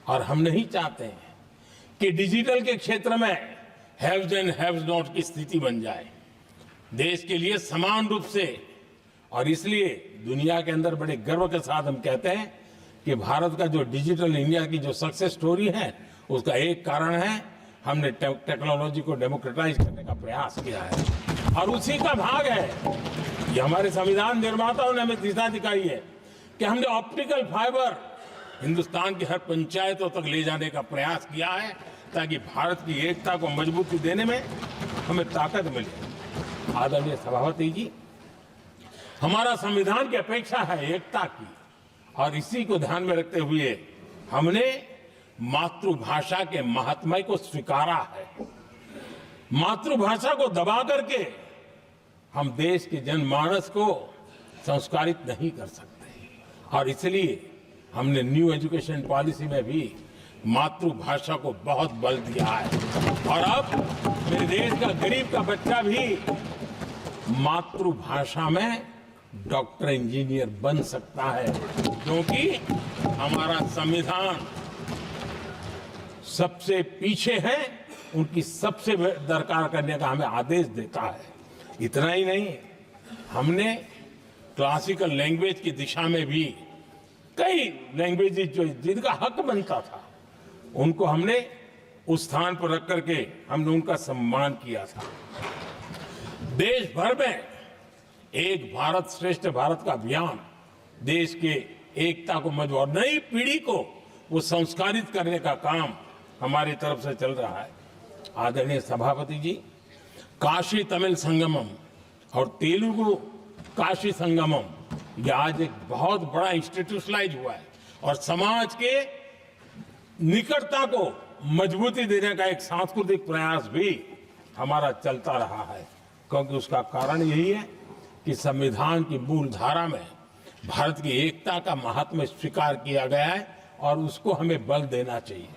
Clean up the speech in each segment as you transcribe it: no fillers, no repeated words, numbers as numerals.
और हम नहीं चाहते कि डिजिटल के क्षेत्र में हैव्स एंड हैव्स नॉट की स्थिति बन जाए। देश के लिए समान रूप से, और इसलिए दुनिया के अंदर बड़े गर्व के साथ हम कहते हैं कि भारत का जो डिजिटल इंडिया की जो सक्सेस स्टोरी है, उसका एक कारण है हमने टेक्नोलॉजी को डेमोक्रेटाइज करने का प्रयास किया है। और उसी का भाग है ये हमारे संविधान निर्माताओं ने हमें दिशा दिखाई है कि हमने ऑप्टिकल फाइबर हिंदुस्तान की हर पंचायतों तक ले जाने का प्रयास किया है, ताकि भारत की एकता को मजबूती देने में हमें ताकत मिले। आदरणीय सभापति जी, हमारा संविधान की अपेक्षा है एकता की, और इसी को ध्यान में रखते हुए हमने मातृभाषा के महात्म्य को स्वीकारा है। मातृभाषा को दबा करके हम देश के जनमानस को संस्कारित नहीं कर सकते, और इसलिए हमने न्यू एजुकेशन पॉलिसी में भी मातृभाषा को बहुत बल दिया है। और अब मेरे देश का गरीब का बच्चा भी मातृभाषा में डॉक्टर इंजीनियर बन सकता है, क्योंकि हमारा संविधान सबसे पीछे है, उनकी सबसे दरकार करने का हमें आदेश देता है। इतना ही नहीं, हमने क्लासिकल लैंग्वेज की दिशा में भी कई लैंग्वेजेस जो जिनका हक बनता था, उनको हमने उस स्थान पर रख करके हमने उनका सम्मान किया था। देश भर में एक भारत श्रेष्ठ भारत का अभियान देश के एकता को मजबूत और नई पीढ़ी को वो संस्कारित करने का काम हमारी तरफ से चल रहा है। आदरणीय सभापति जी, काशी तमिल संगमम और तेलुगु काशी संगमम ये आज एक बहुत बड़ा इंस्टीट्यूशनलाइज हुआ है, और समाज के निकटता को मजबूती देने का एक सांस्कृतिक प्रयास भी हमारा चलता रहा है, क्योंकि उसका कारण यही है कि संविधान की मूल धारा में भारत की एकता का महात्म्य स्वीकार किया गया है, और उसको हमें बल देना चाहिए।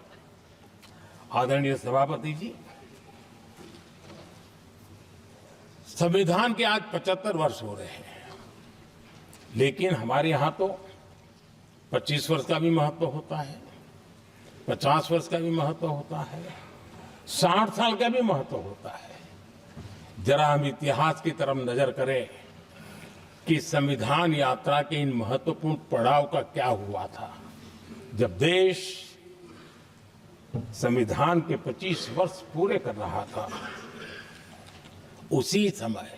आदरणीय सभापति जी, संविधान के आज 75 वर्ष हो रहे हैं, लेकिन हमारे यहां तो 25 वर्ष का भी महत्व होता है, 50 वर्ष का भी महत्व होता है, 60 साल का भी महत्व होता है। जरा हम इतिहास की तरफ नजर करें कि संविधान यात्रा के इन महत्वपूर्ण पड़ाव का क्या हुआ था। जब देश संविधान के 25 वर्ष पूरे कर रहा था, उसी समय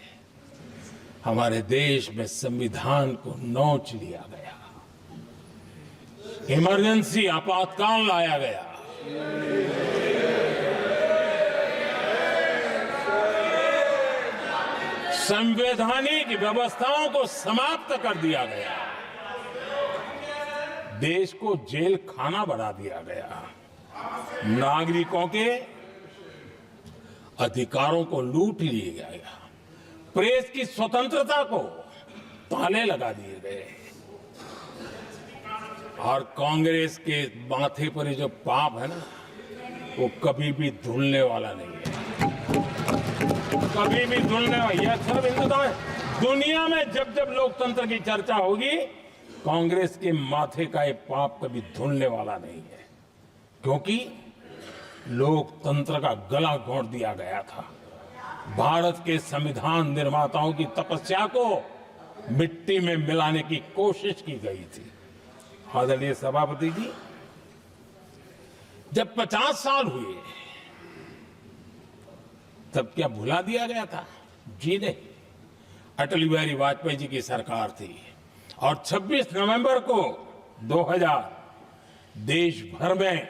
हमारे देश में संविधान को नोच लिया गया, इमरजेंसी आपातकाल लाया गया। संवैधानिक व्यवस्थाओं को समाप्त कर दिया गया, देश को जेल खाना बना दिया गया, नागरिकों के अधिकारों को लूट लिया गया, प्रेस की स्वतंत्रता को ताले लगा दिए गए, और कांग्रेस के माथे पर जो पाप है ना, वो कभी भी धुलने वाला नहीं है, कभी भी धुलने वाला। यह सिर्फ हिंदुस्तान, दुनिया में जब जब लोकतंत्र की चर्चा होगी, कांग्रेस के माथे का ये पाप कभी धुलने वाला नहीं है, क्योंकि लोकतंत्र का गला घोंट दिया गया था। भारत के संविधान निर्माताओं की तपस्या को मिट्टी में मिलाने की कोशिश की गई थी। आदरणीय सभापति जी, जब 50 साल हुए तब क्या भुला दिया गया था? जी नहीं, अटल बिहारी वाजपेयी जी की सरकार थी, और 26 नवंबर को 2000 देश भर में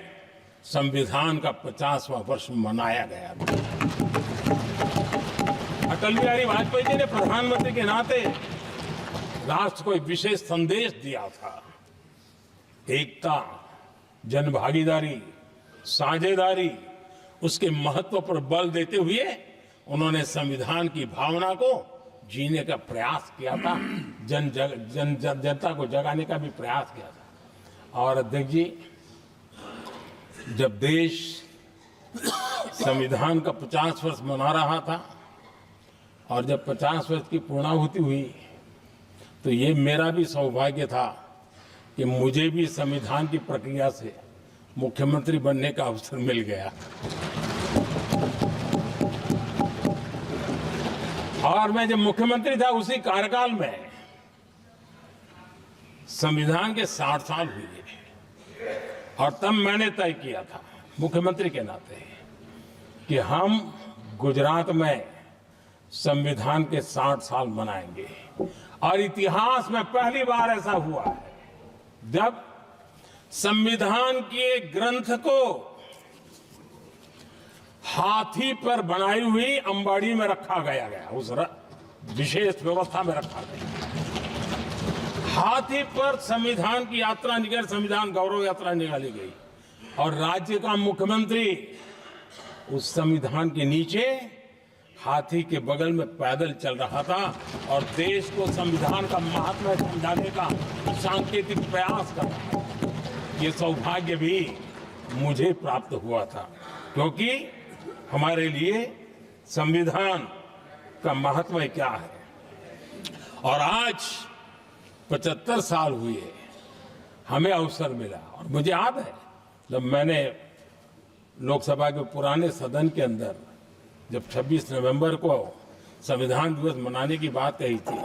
संविधान का 50वां वर्ष मनाया गया था। अटल बिहारी वाजपेयी जी ने प्रधानमंत्री के नाते राष्ट्र को एक विशेष संदेश दिया था। एकता, जनभागीदारी, साझेदारी, उसके महत्व पर बल देते हुए उन्होंने संविधान की भावना को जीने का प्रयास किया था, जनता को जगाने का भी प्रयास किया था। और अध्यक्ष जी, जब देश संविधान का 50 वर्ष मना रहा था, और जब 50 वर्ष की पूर्णाहुति हुई, तो ये मेरा भी सौभाग्य था कि मुझे भी संविधान की प्रक्रिया से मुख्यमंत्री बनने का अवसर मिल गया। और मैं जब मुख्यमंत्री था उसी कार्यकाल में संविधान के 60 साल हुए और तब मैंने तय किया था मुख्यमंत्री के नाते कि हम गुजरात में संविधान के 60 साल मनाएंगे। और इतिहास में पहली बार ऐसा हुआ है जब संविधान के ग्रंथ को हाथी पर बनाई हुई अंबाड़ी में रखा गया उस विशेष व्यवस्था में रखा गया। हाथी पर संविधान की यात्रा निकल संविधान गौरव यात्रा निकाली गई और राज्य का मुख्यमंत्री उस संविधान के नीचे हाथी के बगल में पैदल चल रहा था और देश को संविधान का महत्व समझाने का सांकेतिक प्रयास कर रहा था। ये सौभाग्य भी मुझे प्राप्त हुआ था क्योंकि हमारे लिए संविधान का महत्व क्या है। और आज 75 साल हुए हमें अवसर मिला और मुझे याद है जब मैंने लोकसभा के पुराने सदन के अंदर जब 26 नवंबर को संविधान दिवस मनाने की बात कही थी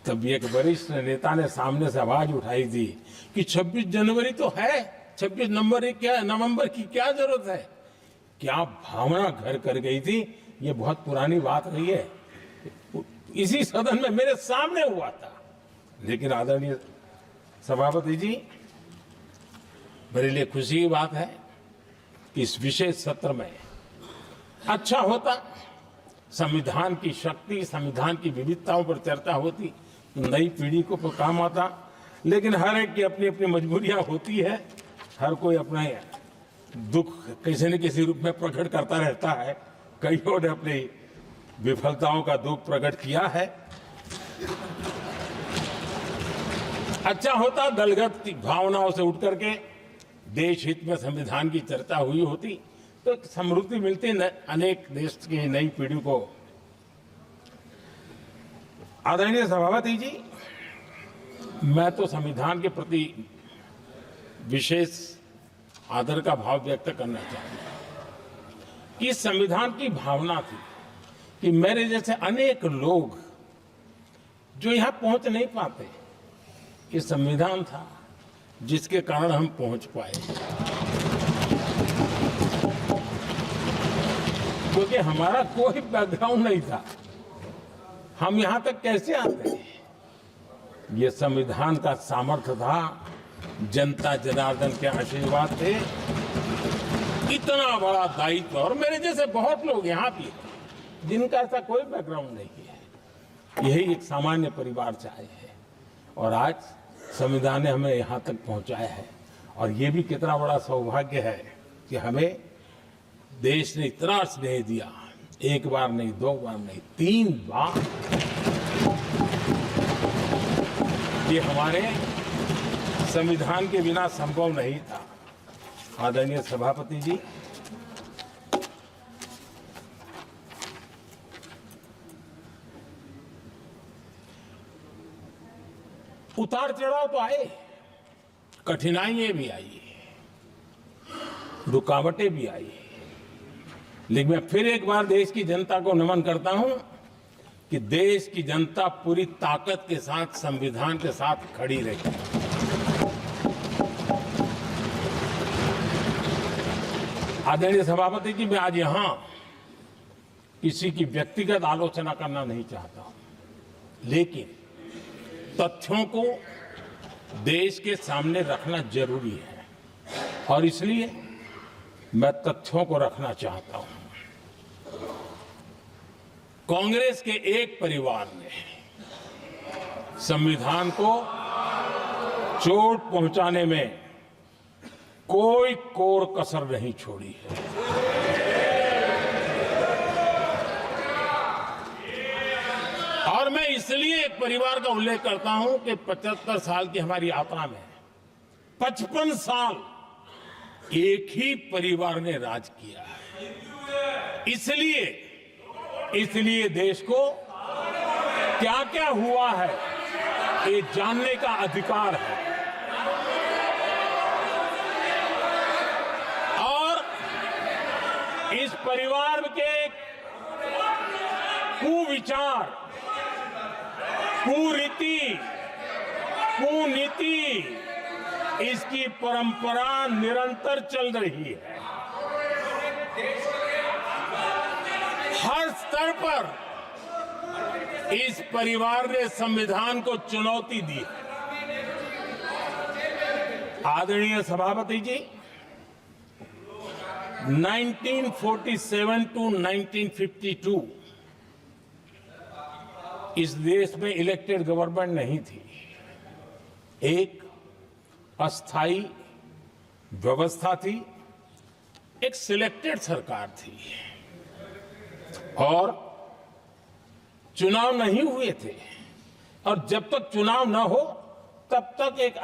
तब एक वरिष्ठ नेता ने सामने से आवाज उठाई थी कि 26 जनवरी तो है, 26 नवंबर की क्या जरूरत है। क्या भावना घर कर गई थी। ये बहुत पुरानी बात रही है। इसी सदन में मेरे सामने हुआ था। लेकिन आदरणीय सभापति जी, मेरे लिए खुशी की बात है कि इस विशेष सत्र में अच्छा होता संविधान की शक्ति, संविधान की विविधताओं पर चर्चा होती, नई पीढ़ी को काम आता। लेकिन हर एक की अपनी अपनी मजबूरियां होती है, हर कोई अपना दुख किसी न किसी रूप में प्रकट करता रहता है। कईयों ने अपनी विफलताओं का दुख प्रकट किया है। अच्छा होता दलगत भावनाओं से उठ करके देश हित में संविधान की चर्चा हुई होती तो समृद्धि मिलती अनेक देश की नई पीढ़ी को। आदरणीय सभापति जी, मैं तो संविधान के प्रति विशेष आदर का भाव व्यक्त करना चाहूंगा कि संविधान की भावना थी कि मेरे जैसे अनेक लोग जो यहां पहुंच नहीं पाते, ये संविधान था जिसके कारण हम पहुंच पाए। क्योंकि हमारा कोई बैकग्राउंड नहीं था, हम यहां तक कैसे आते। ये संविधान का सामर्थ्य था, जनता जनार्दन के आशीर्वाद थे। इतना बड़ा दायित्व और मेरे जैसे बहुत लोग यहाँ भी हैं जिनका ऐसा कोई बैकग्राउंड नहीं है, यही एक सामान्य परिवार से आए हैं और आज संविधान ने हमें यहाँ तक पहुँचाया है। और ये भी कितना बड़ा सौभाग्य है कि हमें देश ने इतना स्नेह दिया, एक बार नहीं, दो बार नहीं, 3 बार। ये हमारे संविधान के बिना संभव नहीं था। आदरणीय सभापति जी, उतार चढ़ाव तो आए, कठिनाइयां भी आई, रुकावटें भी आई, लेकिन मैं फिर एक बार देश की जनता को नमन करता हूं कि देश की जनता पूरी ताकत के साथ संविधान के साथ खड़ी रही। आदरणीय सभापति जी, मैं आज यहां किसी की व्यक्तिगत आलोचना करना नहीं चाहता हूं, लेकिन तथ्यों को देश के सामने रखना जरूरी है और इसलिए मैं तथ्यों को रखना चाहता हूं। कांग्रेस के एक परिवार ने संविधान को चोट पहुंचाने में कोई कोर कसर नहीं छोड़ी है। और मैं इसलिए एक परिवार का उल्लेख करता हूं कि 75 साल की हमारी यात्रा में 55 साल एक ही परिवार ने राज किया है। इसलिए देश को क्या क्या हुआ है ये जानने का अधिकार है। इस परिवार के कुविचार, कुरीति, कुनीति, इसकी परंपरा निरंतर चल रही है। हर स्तर पर इस परिवार ने संविधान को चुनौती दी। आदरणीय सभापति जी, 1947 टू 1952 इस देश में इलेक्टेड गवर्नमेंट नहीं थी। एक अस्थाई व्यवस्था थी, एक सिलेक्टेड सरकार थी और चुनाव नहीं हुए थे। और जब तक चुनाव न हो तब तक एक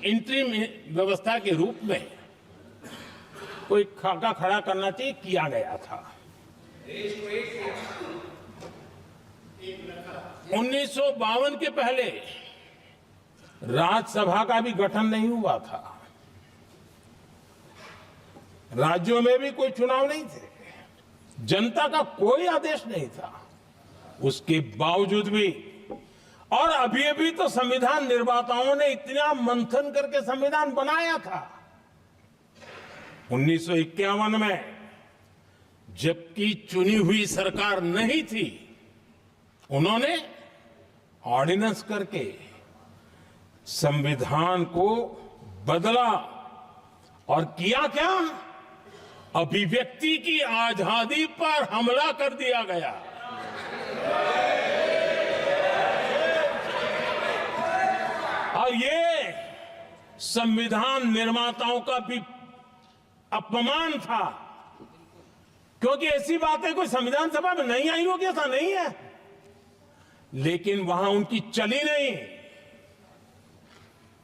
इंटरिम व्यवस्था के रूप में कोई खाका खड़ा करना चाहिए, किया गया था। 1952 के पहले राज्यसभा का भी गठन नहीं हुआ था, राज्यों में भी कोई चुनाव नहीं थे, जनता का कोई आदेश नहीं था। उसके बावजूद भी, और अभी तो संविधान निर्माताओं ने इतना मंथन करके संविधान बनाया था। 1951 में जबकि चुनी हुई सरकार नहीं थी, उन्होंने ऑर्डिनेंस करके संविधान को बदला और किया क्या? अभिव्यक्ति की आजादी पर हमला कर दिया गया। और ये संविधान निर्माताओं का भी अपमान था, क्योंकि ऐसी बातें कोई संविधान सभा में नहीं आई होगी, ऐसा नहीं है, लेकिन वहां उनकी चली नहीं।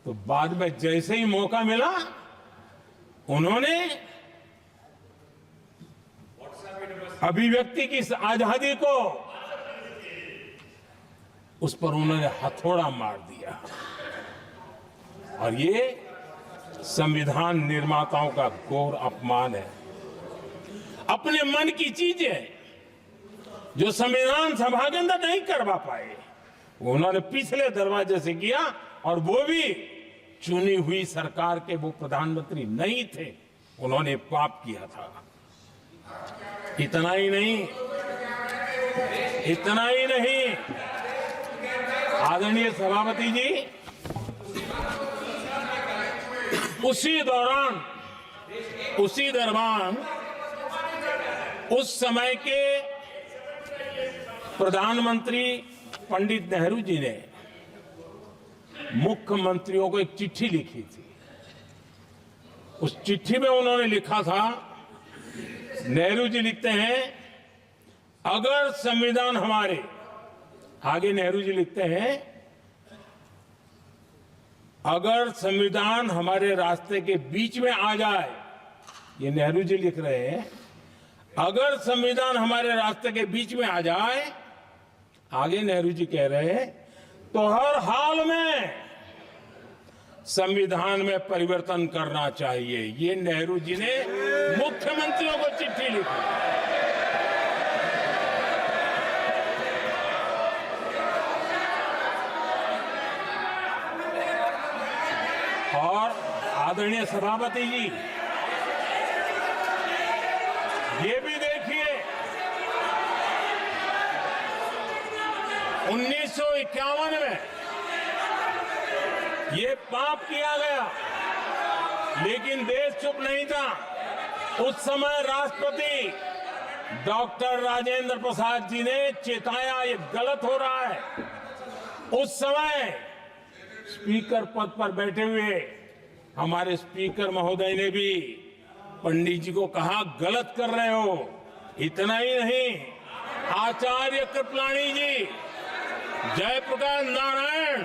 तो बाद में जैसे ही मौका मिला, उन्होंने अभिव्यक्ति की आजादी को, उस पर उन्होंने हथौड़ा मार दिया। और ये संविधान निर्माताओं का घोर अपमान है। अपने मन की चीजें जो संविधान सभा के अंदर नहीं करवा पाए, वो उन्होंने पिछले दरवाजे से किया, और वो भी चुनी हुई सरकार के वो प्रधानमंत्री नहीं थे, उन्होंने पाप किया था। इतना ही नहीं, आदरणीय सभापति जी, उसी दौरान उस समय के प्रधानमंत्री पंडित नेहरू जी ने मुख्यमंत्रियों को एक चिट्ठी लिखी थी। उस चिट्ठी में उन्होंने लिखा था, नेहरू जी लिखते हैं, अगर संविधान हमारे, आगे नेहरू जी लिखते हैं, अगर संविधान हमारे रास्ते के बीच में आ जाए, ये नेहरू जी लिख रहे हैं, अगर संविधान हमारे रास्ते के बीच में आ जाए, आगे नेहरू जी कह रहे हैं, तो हर हाल में संविधान में परिवर्तन करना चाहिए। ये नेहरू जी ने मुख्यमंत्रियों को चिट्ठी लिखी। और आदरणीय सभापति जी, ये भी देखिए, 1951 में ये पाप किया गया, लेकिन देश चुप नहीं था। उस समय राष्ट्रपति डॉक्टर राजेंद्र प्रसाद जी ने चेताया, ये गलत हो रहा है। उस समय स्पीकर पद पर बैठे हुए हमारे स्पीकर महोदय ने भी पंडित जी को कहा, गलत कर रहे हो। इतना ही नहीं, आचार्य कृपलानी जी, जयप्रकाश नारायण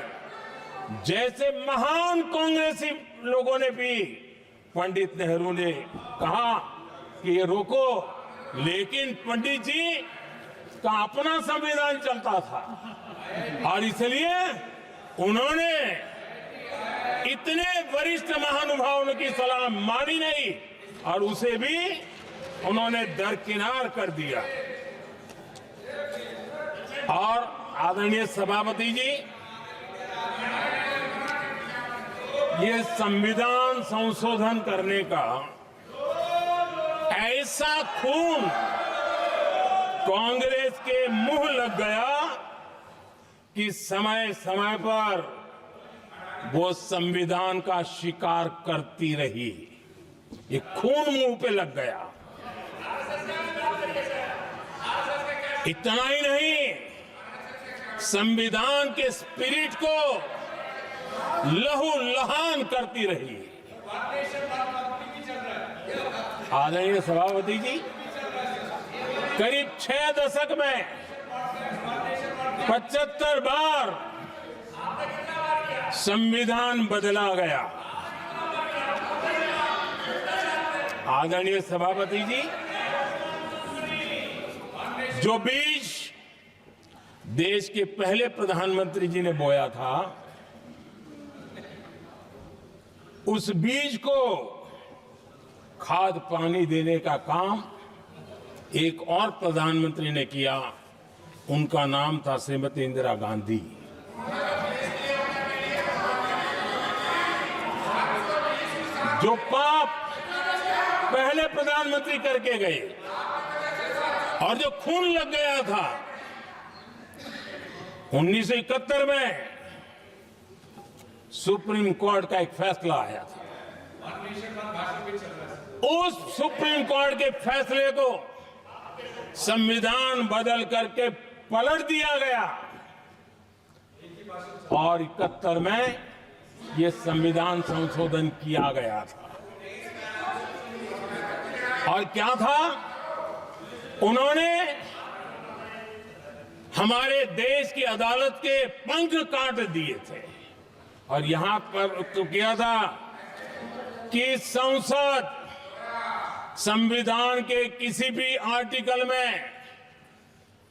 जैसे महान कांग्रेसी लोगों ने भी पंडित नेहरू ने कहा कि ये रोको, लेकिन पंडित जी का अपना संविधान चलता था और इसलिए उन्होंने इतने वरिष्ठ महानुभावों की सलाह मानी नहीं और उसे भी उन्होंने दरकिनार कर दिया। और आदरणीय सभापति जी, ये संविधान संशोधन करने का ऐसा खून कांग्रेस के मुंह लग गया कि समय समय पर वो संविधान का शिकार करती रही। ये खून मुंह पे लग गया। इतना ही नहीं, संविधान के स्पिरिट को लहू लहान करती रही। आदरणीय सभापति जी, करीब 6 दशक में 75 बार संविधान बदला गया। आदरणीय सभापति जी, जो बीज देश के पहले प्रधानमंत्री जी ने बोया था, उस बीज को खाद पानी देने का काम एक और प्रधानमंत्री ने किया। उनका नाम था श्रीमती इंदिरा गांधी। जो पाप पहले प्रधानमंत्री करके गए और जो खून लग गया था 1971 में, सुप्रीम कोर्ट का एक फैसला आया था। उस सुप्रीम कोर्ट के फैसले को संविधान बदल करके पलट दिया गया और 71 में ये संविधान संशोधन किया गया था। और क्या था, उन्होंने हमारे देश की अदालत के पंख काट दिए थे। और यहां पर तो किया था कि संसद संविधान के किसी भी आर्टिकल में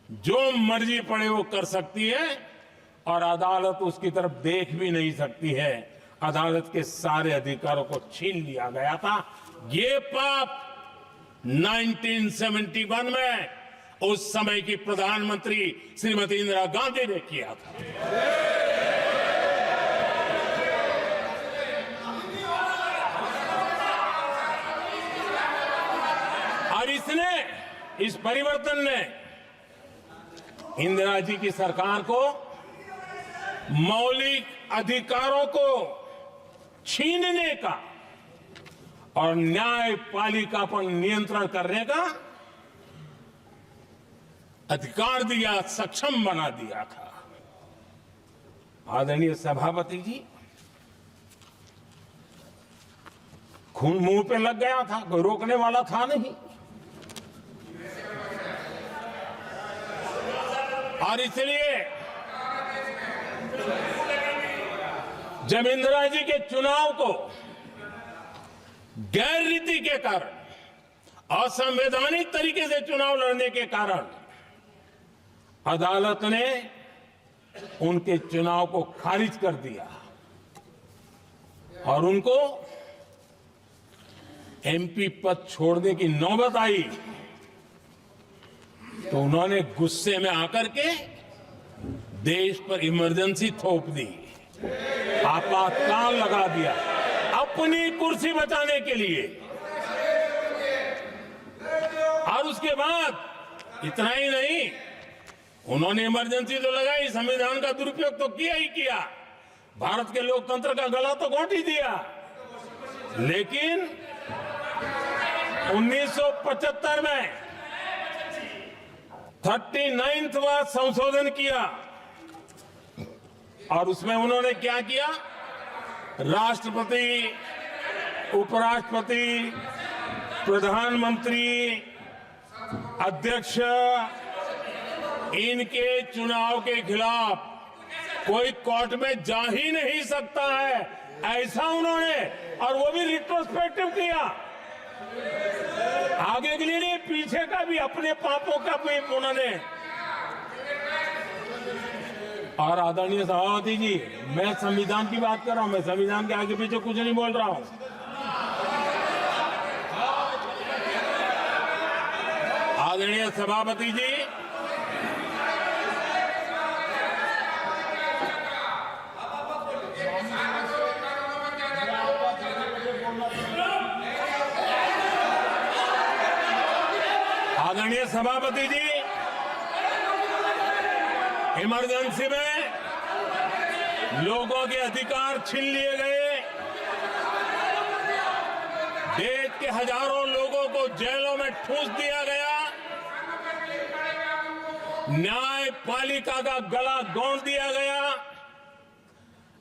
जो मर्जी पड़े वो कर सकती है और अदालत उसकी तरफ देख भी नहीं सकती है। अदालत के सारे अधिकारों को छीन लिया गया था। ये पाप 1971 में उस समय की प्रधानमंत्री श्रीमती इंदिरा गांधी ने किया था। और इस परिवर्तन ने इंदिरा जी की सरकार को मौलिक अधिकारों को छीनने का और न्यायपालिका पर नियंत्रण करने का अधिकार दिया, सक्षम बना दिया था। आदरणीय सभापति जी, खून मुंह पे लग गया था, कोई रोकने वाला था नहीं। और इसलिए जब इंदिरा जी के चुनाव को गैर रीति के कारण, असंवैधानिक तरीके से चुनाव लड़ने के कारण अदालत ने उनके चुनाव को खारिज कर दिया और उनको एमपी पद छोड़ने की नौबत आई, तो उन्होंने गुस्से में आकर के देश पर इमरजेंसी थोप दी, आपातकाल लगा दिया अपनी कुर्सी बचाने के लिए। और उसके बाद इतना ही नहीं, उन्होंने इमरजेंसी तो लगाई, संविधान का दुरुपयोग तो किया ही किया, भारत के लोकतंत्र का गला तो घोंट ही दिया। लेकिन 1975 में 39वां संशोधन किया और उसमें उन्होंने क्या किया, राष्ट्रपति, उपराष्ट्रपति, प्रधानमंत्री, अध्यक्ष, इनके चुनाव के खिलाफ कोई कोर्ट में जा ही नहीं सकता है, ऐसा उन्होंने, और वो भी रिट्रोस्पेक्टिव किया, आगे के लिए नहीं, पीछे का भी, अपने पापों का भी उन्होंने। और आदरणीय सभापति जी, मैं संविधान की बात कर रहा हूं, मैं संविधान के आगे पीछे कुछ नहीं बोल रहा हूं। आदरणीय सभापति जी, आदरणीय सभापति जी, इमरजेंसी में लोगों के अधिकार छीन लिए गए, देश के हजारों लोगों को जेलों में ठूंस दिया गया, न्यायपालिका का गला घोंट दिया गया,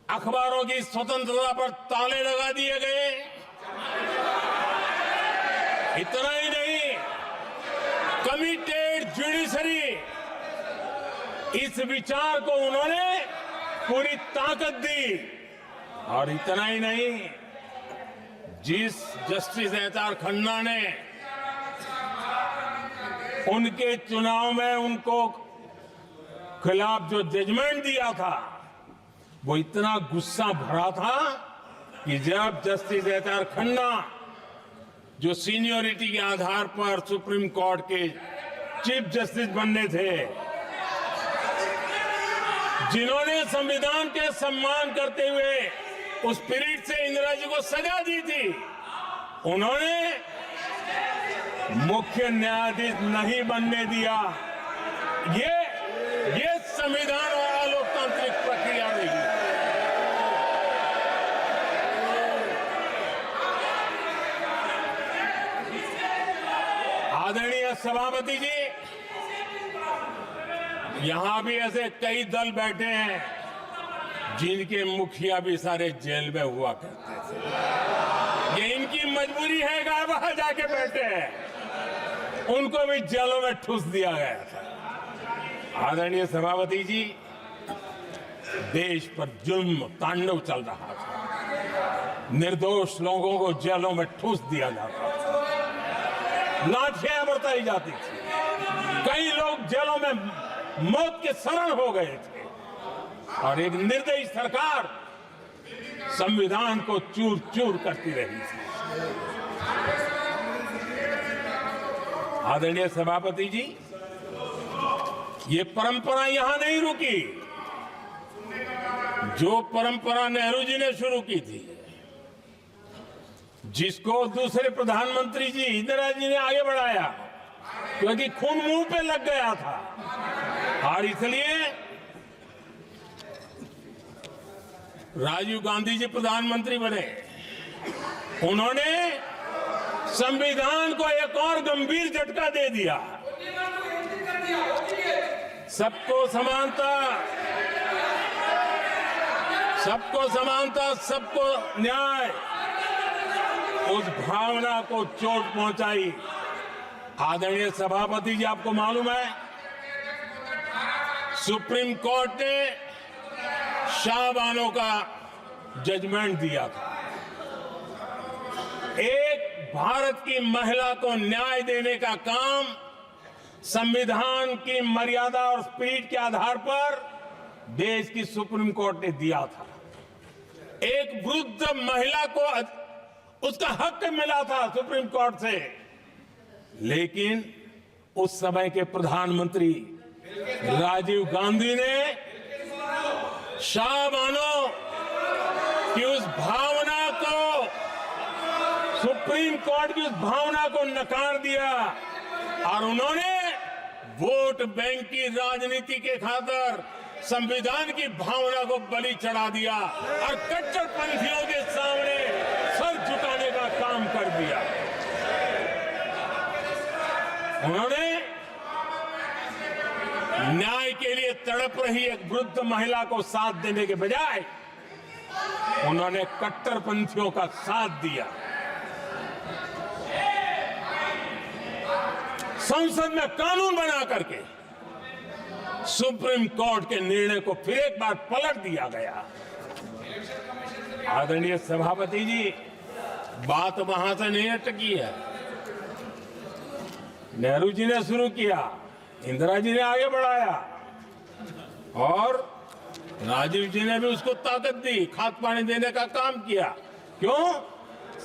अखबारों की स्वतंत्रता पर ताले लगा दिए गए। इतना ही नहीं, कमिटेड जुडिशरी, इस विचार को उन्होंने पूरी ताकत दी। और इतना ही नहीं, जिस जस्टिस एच.आर. खन्ना ने उनके चुनाव में उनको खिलाफ जो जजमेंट दिया था, वो इतना गुस्सा भरा था कि जब जस्टिस एच.आर. खन्ना, जो सीनियरिटी के आधार पर सुप्रीम कोर्ट के चीफ जस्टिस बनने थे, जिन्होंने संविधान के सम्मान करते हुए उस स्पिरिट से इंदिरा जी को सजा दी थी, उन्होंने मुख्य न्यायाधीश नहीं बनने दिया। ये संविधान और अलोकतांत्रिक प्रक्रिया रही। आदरणीय सभापति जी, यहां भी ऐसे कई दल बैठे हैं जिनके मुखिया भी सारे जेल में हुआ करते थे। ये इनकी मजबूरी है कि वहां जाके बैठे हैं, उनको भी जेलों में ठूस दिया गया था। आदरणीय सभापति जी, देश पर जुल्म तांडव चल रहा था, निर्दोष लोगों को जेलों में ठूस दिया जाता था, लाठियां बरताई जाती थी, कई लोग जेलों में मौत के शरण हो गए थे, और एक निर्दयी सरकार संविधान को चूर चूर करती रही थी। आदरणीय सभापति जी, ये परंपरा यहां नहीं रुकी। जो परंपरा नेहरू जी ने शुरू की थी, जिसको दूसरे प्रधानमंत्री जी इंदिरा जी ने आगे बढ़ाया, क्योंकि खून मुंह पे लग गया था, और इसलिए राजीव गांधी जी प्रधानमंत्री बने। उन्होंने संविधान को एक और गंभीर झटका दे दिया। सबको समानता, सबको समानता, सबको न्याय, उस भावना को चोट पहुंचाई। आदरणीय सभापति जी, आपको मालूम है, सुप्रीम कोर्ट ने शाहबानो का जजमेंट दिया था। एक भारत की महिला को न्याय देने का काम संविधान की मर्यादा और स्पिरिट के आधार पर देश की सुप्रीम कोर्ट ने दिया था। एक वृद्ध महिला को उसका हक मिला था सुप्रीम कोर्ट से, लेकिन उस समय के प्रधानमंत्री राजीव गांधी ने शाहबानो की उस भावना को, सुप्रीम कोर्ट की उस भावना को नकार दिया, और उन्होंने वोट बैंक की राजनीति के खातिर संविधान की भावना को बलि चढ़ा दिया और कट्टरपंथियों के सामने सर झुकाने का काम कर दिया। उन्होंने न्याय के लिए तड़प रही एक वृद्ध महिला को साथ देने के बजाय उन्होंने कट्टरपंथियों का साथ दिया। संसद में कानून बना करके सुप्रीम कोर्ट के निर्णय को फिर एक बार पलट दिया गया। आदरणीय सभापति जी, बात वहां से नहीं अटकी है। नेहरू जी ने शुरू किया, इंदिरा जी ने आगे बढ़ाया, और राजीव जी ने भी उसको ताकत दी, खाद पानी देने का काम किया। क्यों?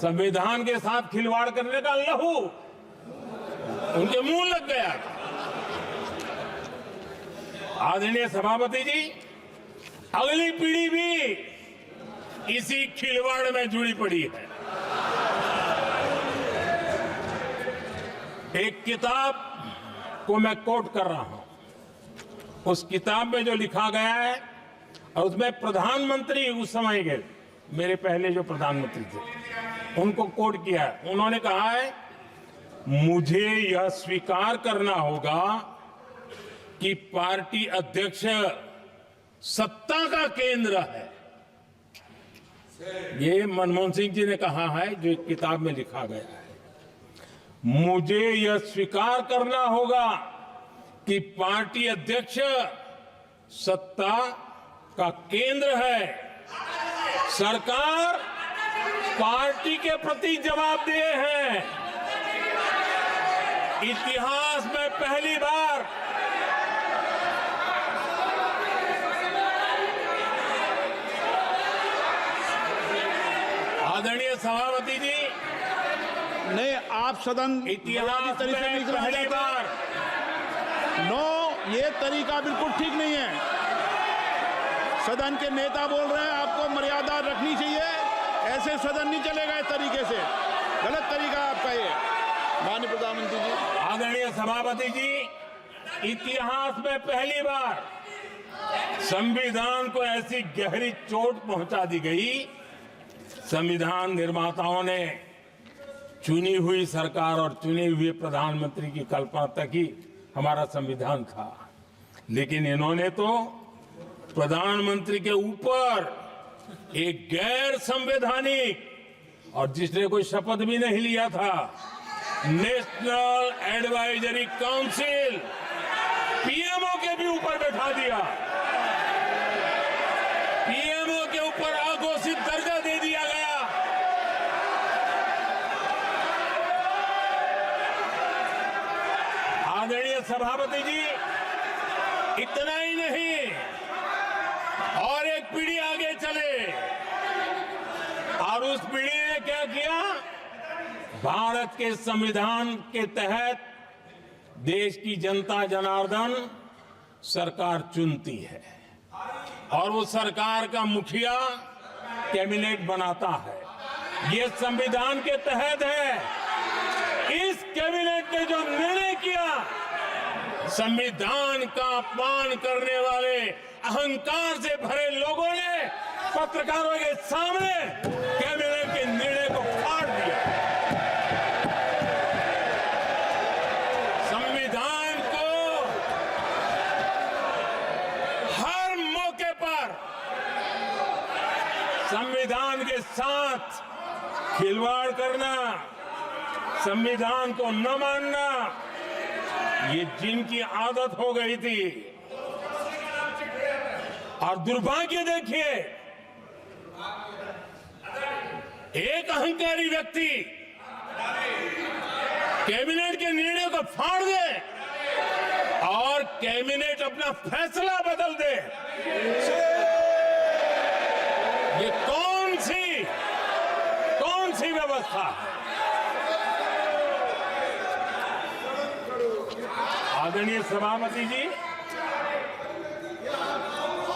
संविधान के साथ खिलवाड़ करने का लहू उनके मुंह लग गया। आदरणीय सभापति जी, अगली पीढ़ी भी इसी खिलवाड़ में जुड़ी पड़ी है। एक किताब को मैं कोट कर रहा हूं। उस किताब में जो लिखा गया है, और उसमें प्रधानमंत्री उस समय के मेरे पहले जो प्रधानमंत्री थे उनको कोट किया है। उन्होंने कहा है, मुझे यह स्वीकार करना होगा कि पार्टी अध्यक्ष सत्ता का केंद्र है। ये मनमोहन सिंह जी ने कहा है, जो किताब में लिखा गया है। मुझे यह स्वीकार करना होगा कि पार्टी अध्यक्ष सत्ता का केंद्र है। सरकार पार्टी के प्रति जवाबदेह है। इतिहास में पहली बार आदरणीय सभापति जी, नहीं, आप सदन इतिहास तरीके में से पहली बार ये तरीका बिल्कुल ठीक नहीं है। सदन के नेता बोल रहे हैं, आपको मर्यादा रखनी चाहिए। ऐसे सदन नहीं चलेगा इस तरीके से, गलत तरीका आपका ये। माननीय प्रधानमंत्री जी, आदरणीय सभापति जी, इतिहास में पहली बार संविधान को ऐसी गहरी चोट पहुंचा दी गई। संविधान निर्माताओं ने चुनी हुई सरकार और चुने हुए प्रधानमंत्री की कल्पना तक ही हमारा संविधान था, लेकिन इन्होंने तो प्रधानमंत्री के ऊपर एक गैर संवैधानिक, और जिसने कोई शपथ भी नहीं लिया था, नेशनल एडवाइजरी काउंसिल पीएमओ के भी ऊपर बैठा दिया। पीएमओ के ऊपर अघोषित दर्जा दे दिया गया। आदरणीय सभापति जी, इतना ही नहीं, और एक पीढ़ी आगे चले, और उस पीढ़ी ने क्या किया? भारत के संविधान के तहत देश की जनता जनार्दन सरकार चुनती है, और वो सरकार का मुखिया कैबिनेट बनाता है। ये संविधान के तहत है। इस कैबिनेट ने जो निर्णय किया, संविधान का अपमान करने वाले अहंकार से भरे लोगों ने पत्रकारों के सामने कैबिनेट के निर्णय को फाड़ दिया। संविधान को हर मौके पर संविधान के साथ खिलवाड़ करना, संविधान को न मानना, ये जिनकी आदत हो गई थी। और दुर्भाग्य देखिए, एक अहंकारी व्यक्ति कैबिनेट के निर्णय को फाड़ दे और कैबिनेट अपना फैसला बदल दे। ये कौन सी व्यवस्था है? आदरणीय सभापति जी,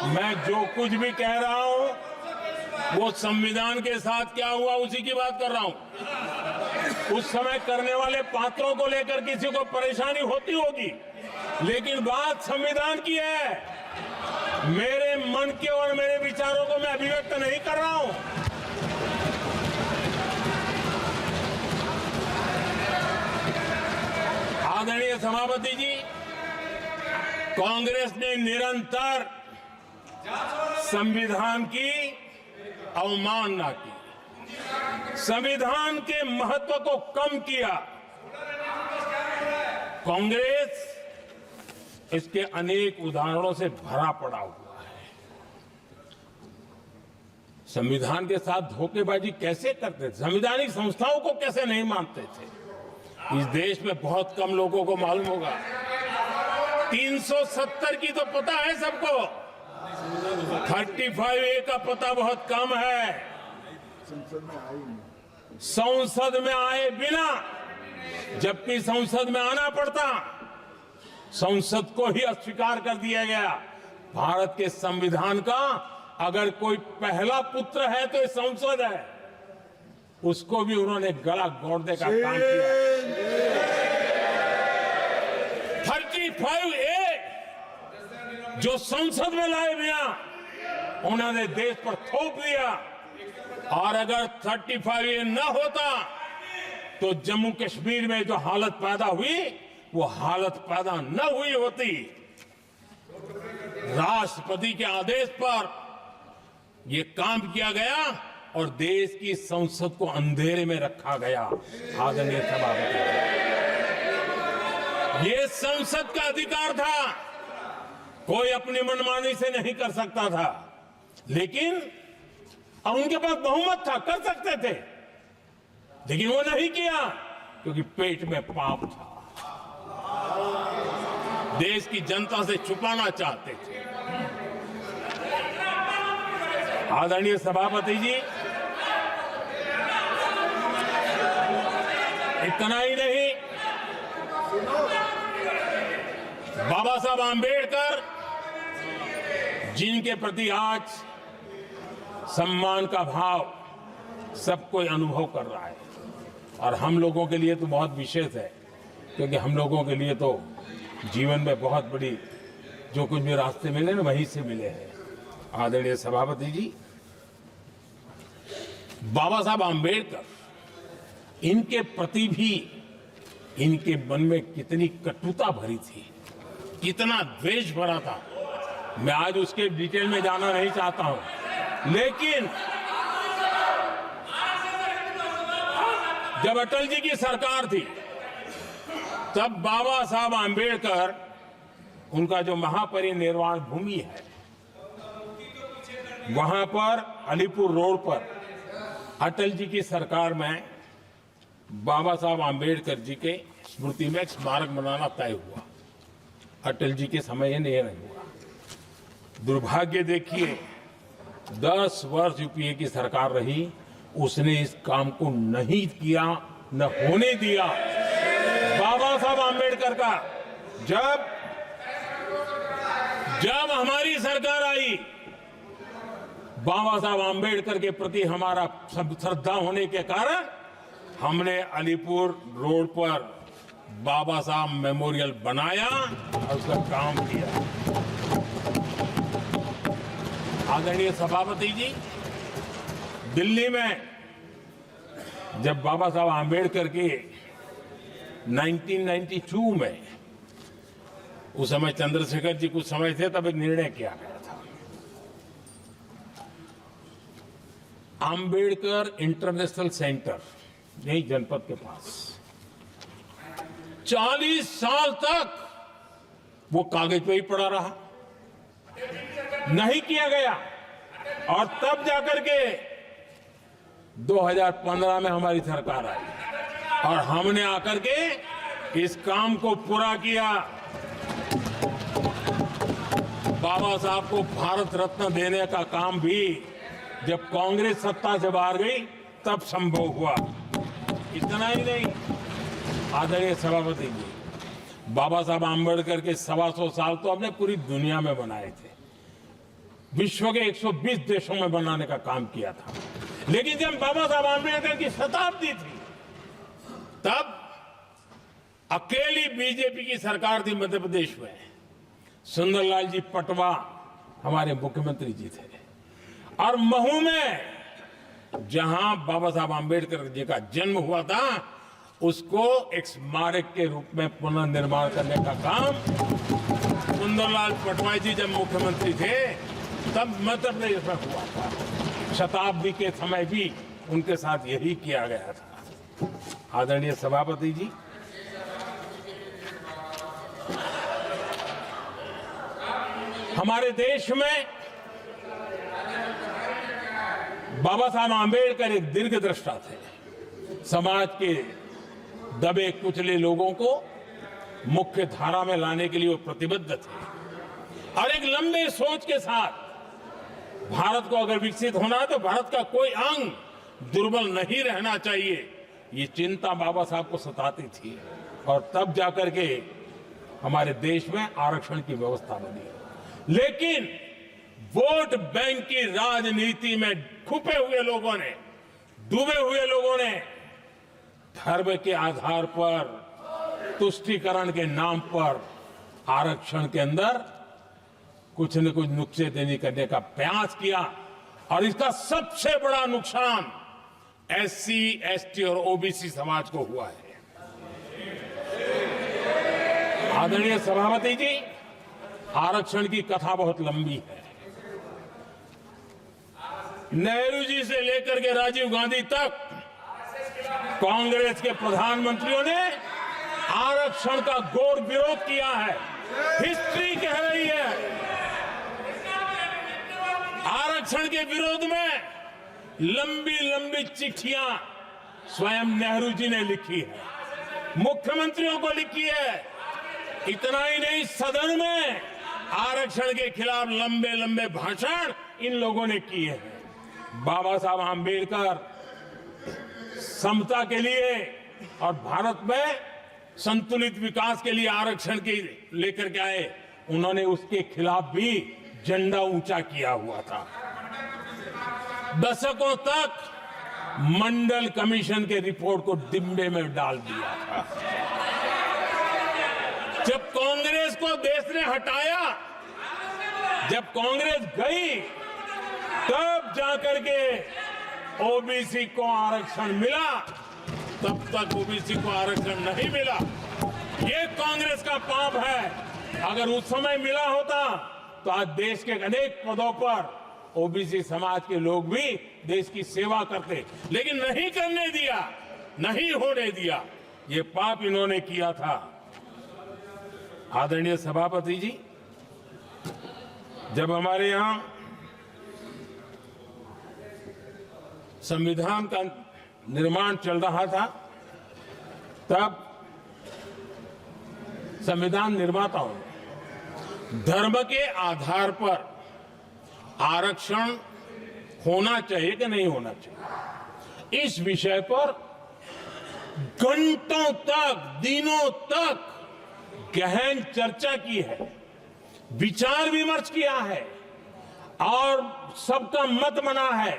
मैं जो कुछ भी कह रहा हूं वो संविधान के साथ क्या हुआ उसी की बात कर रहा हूं। उस समय करने वाले पात्रों को लेकर किसी को परेशानी होती होगी, लेकिन बात संविधान की है। मेरे मन के और मेरे विचारों को मैं अभिव्यक्त नहीं कर रहा हूं। आदरणीय सभापति जी, कांग्रेस ने निरंतर संविधान की अवमानना की, संविधान के महत्व को कम किया। कांग्रेस इसके अनेक उदाहरणों से भरा पड़ा हुआ है। संविधान के साथ धोखेबाजी कैसे करते थे, संवैधानिक संस्थाओं को कैसे नहीं मानते थे, इस देश में बहुत कम लोगों को मालूम होगा। 370 की तो पता है सबको, 35A का पता बहुत कम है। संसद में आए बिना जबकि संसद में आना पड़ता, संसद को ही अस्वीकार कर दिया गया। भारत के संविधान का अगर कोई पहला पुत्र है तो ये संसद है, उसको भी उन्होंने गला घोटने का काम किया। 35A जो संसद में लाए बिना उन्होंने देश पर थोप दिया, और अगर 35A न होता तो जम्मू कश्मीर में जो हालत पैदा हुई वो हालत पैदा न हुई होती। राष्ट्रपति के आदेश पर यह काम किया गया और देश की संसद को अंधेरे में रखा गया। आदरणीय सभापति, ये संसद का अधिकार था, कोई अपनी मनमानी से नहीं कर सकता था, लेकिन और उनके पास बहुमत था, कर सकते थे, लेकिन वो नहीं किया क्योंकि पेट में पाप था, देश की जनता से छुपाना चाहते थे। आदरणीय सभापति जी, इतना ही नहीं, बाबा साहब आंबेडकर जिनके प्रति आज सम्मान का भाव सब कोई अनुभव कर रहा है, और हम लोगों के लिए तो बहुत विशेष है, क्योंकि हम लोगों के लिए तो जीवन में बहुत बड़ी जो कुछ भी रास्ते मिले ना वहीं से मिले हैं। आदरणीय सभापति जी, बाबा साहब आंबेडकर इनके प्रति भी इनके मन में कितनी कटुता भरी थी, कितना द्वेष भरा था, मैं आज उसके डिटेल में जाना नहीं चाहता हूं, लेकिन जब अटल जी की सरकार थी तब बाबा साहब आंबेडकर, उनका जो महापरिनिर्वाण भूमि है वहां पर अलीपुर रोड पर अटल जी की सरकार में बाबा साहब आंबेडकर जी के स्मृति में एक स्मारक बनाना तय हुआ। अटल जी के समय ये नहीं हुआ। दुर्भाग्य देखिए, 10 वर्ष यूपीए की सरकार रही, उसने इस काम को नहीं किया, न होने दिया। बाबा साहब आंबेडकर का जब हमारी सरकार आई, बाबा साहब आंबेडकर के प्रति हमारा श्रद्धा होने के कारण हमने अलीपुर रोड पर बाबा साहब मेमोरियल बनाया और उसका काम किया। आदरणीय सभापति जी, दिल्ली में जब बाबा साहब आंबेडकर के 1992 में, उस समय चंद्रशेखर जी कुछ समय थे, तब एक निर्णय किया गया था, आंबेडकर इंटरनेशनल सेंटर यही जनपद के पास 40 साल तक वो कागज पे ही पड़ा रहा, नहीं किया गया। और तब जाकर के 2015 में हमारी सरकार आई और हमने आकर के इस काम को पूरा किया। बाबा साहब को भारत रत्न देने का काम भी जब कांग्रेस सत्ता से बाहर गई तब संभव हुआ। इतना ही नहीं, आदरणीय सभापति जी, बाबा साहब आंबेडकर के 125 साल तो हमने पूरी दुनिया में बनाए थे, विश्व के 120 देशों में बनाने का काम किया था। लेकिन जब बाबा साहब आंबेडकर की शताब्दी थी तब अकेली बीजेपी की सरकार थी मध्य प्रदेश में। सुंदरलाल जी पटवा हमारे मुख्यमंत्री जी थे, और महू में जहां बाबा साहब आंबेडकर जी का जन्म हुआ था उसको एक स्मारक के रूप में पुनर्निर्माण करने का काम सुंदरलाल पटवा जी जब मुख्यमंत्री थे तब मध्य प्रदेश में हुआ था। शताब्दी के समय भी उनके साथ यही किया गया था। आदरणीय सभापति जी, हमारे देश में बाबा साहब आंबेडकर एक दीर्घदृष्टा थे। समाज के दबे कुचले लोगों को मुख्य धारा में लाने के लिए वो प्रतिबद्ध थे और एक लंबे सोच के साथ भारत को अगर विकसित होना है तो भारत का कोई अंग दुर्बल नहीं रहना चाहिए, ये चिंता बाबा साहब को सताती थी और तब जाकर के हमारे देश में आरक्षण की व्यवस्था बनी। लेकिन वोट बैंक की राजनीति में छुपे हुए लोगों ने, डूबे हुए लोगों ने धर्म के आधार पर, तुष्टीकरण के नाम पर आरक्षण के अंदर कुछ न कुछ नुक्सेदेनी करने का प्रयास किया और इसका सबसे बड़ा नुकसान एससी, एसटी और ओबीसी समाज को हुआ है। आदरणीय सभापति जी, आरक्षण की कथा बहुत लंबी है। नेहरू जी से लेकर के राजीव गांधी तक कांग्रेस के प्रधानमंत्रियों ने आरक्षण का घोर विरोध किया है। हिस्ट्री कह रही है आरक्षण के विरोध में लंबी लंबी चिट्ठियां स्वयं नेहरू जी ने लिखी है, मुख्यमंत्रियों को लिखी है। इतना ही नहीं, सदन में आरक्षण के खिलाफ लंबे लंबे भाषण इन लोगों ने किए हैं। बाबा साहब आंबेडकर समता के लिए और भारत में संतुलित विकास के लिए आरक्षण की लेकर के आए, उन्होंने उसके खिलाफ भी झंडा ऊंचा किया हुआ था। दशकों तक मंडल कमीशन के रिपोर्ट को डिब्बे में डाल दिया था। जब कांग्रेस को देश ने हटाया, जब कांग्रेस गई, तब जाकर के ओबीसी को आरक्षण मिला। तब तक ओबीसी को आरक्षण नहीं मिला। ये कांग्रेस का पाप है। अगर उस समय मिला होता तो आज देश के अनेक पदों पर ओबीसी समाज के लोग भी देश की सेवा करते, लेकिन नहीं करने दिया, नहीं होने दिया। ये पाप इन्होंने किया था। आदरणीय सभापति जी, जब हमारे यहां संविधान का निर्माण चल रहा था, तब संविधान निर्माताओं ने धर्म के आधार पर आरक्षण होना चाहिए कि नहीं होना चाहिए, इस विषय पर घंटों तक, दिनों तक गहन चर्चा की है, विचार विमर्श किया है और सबका मत बना है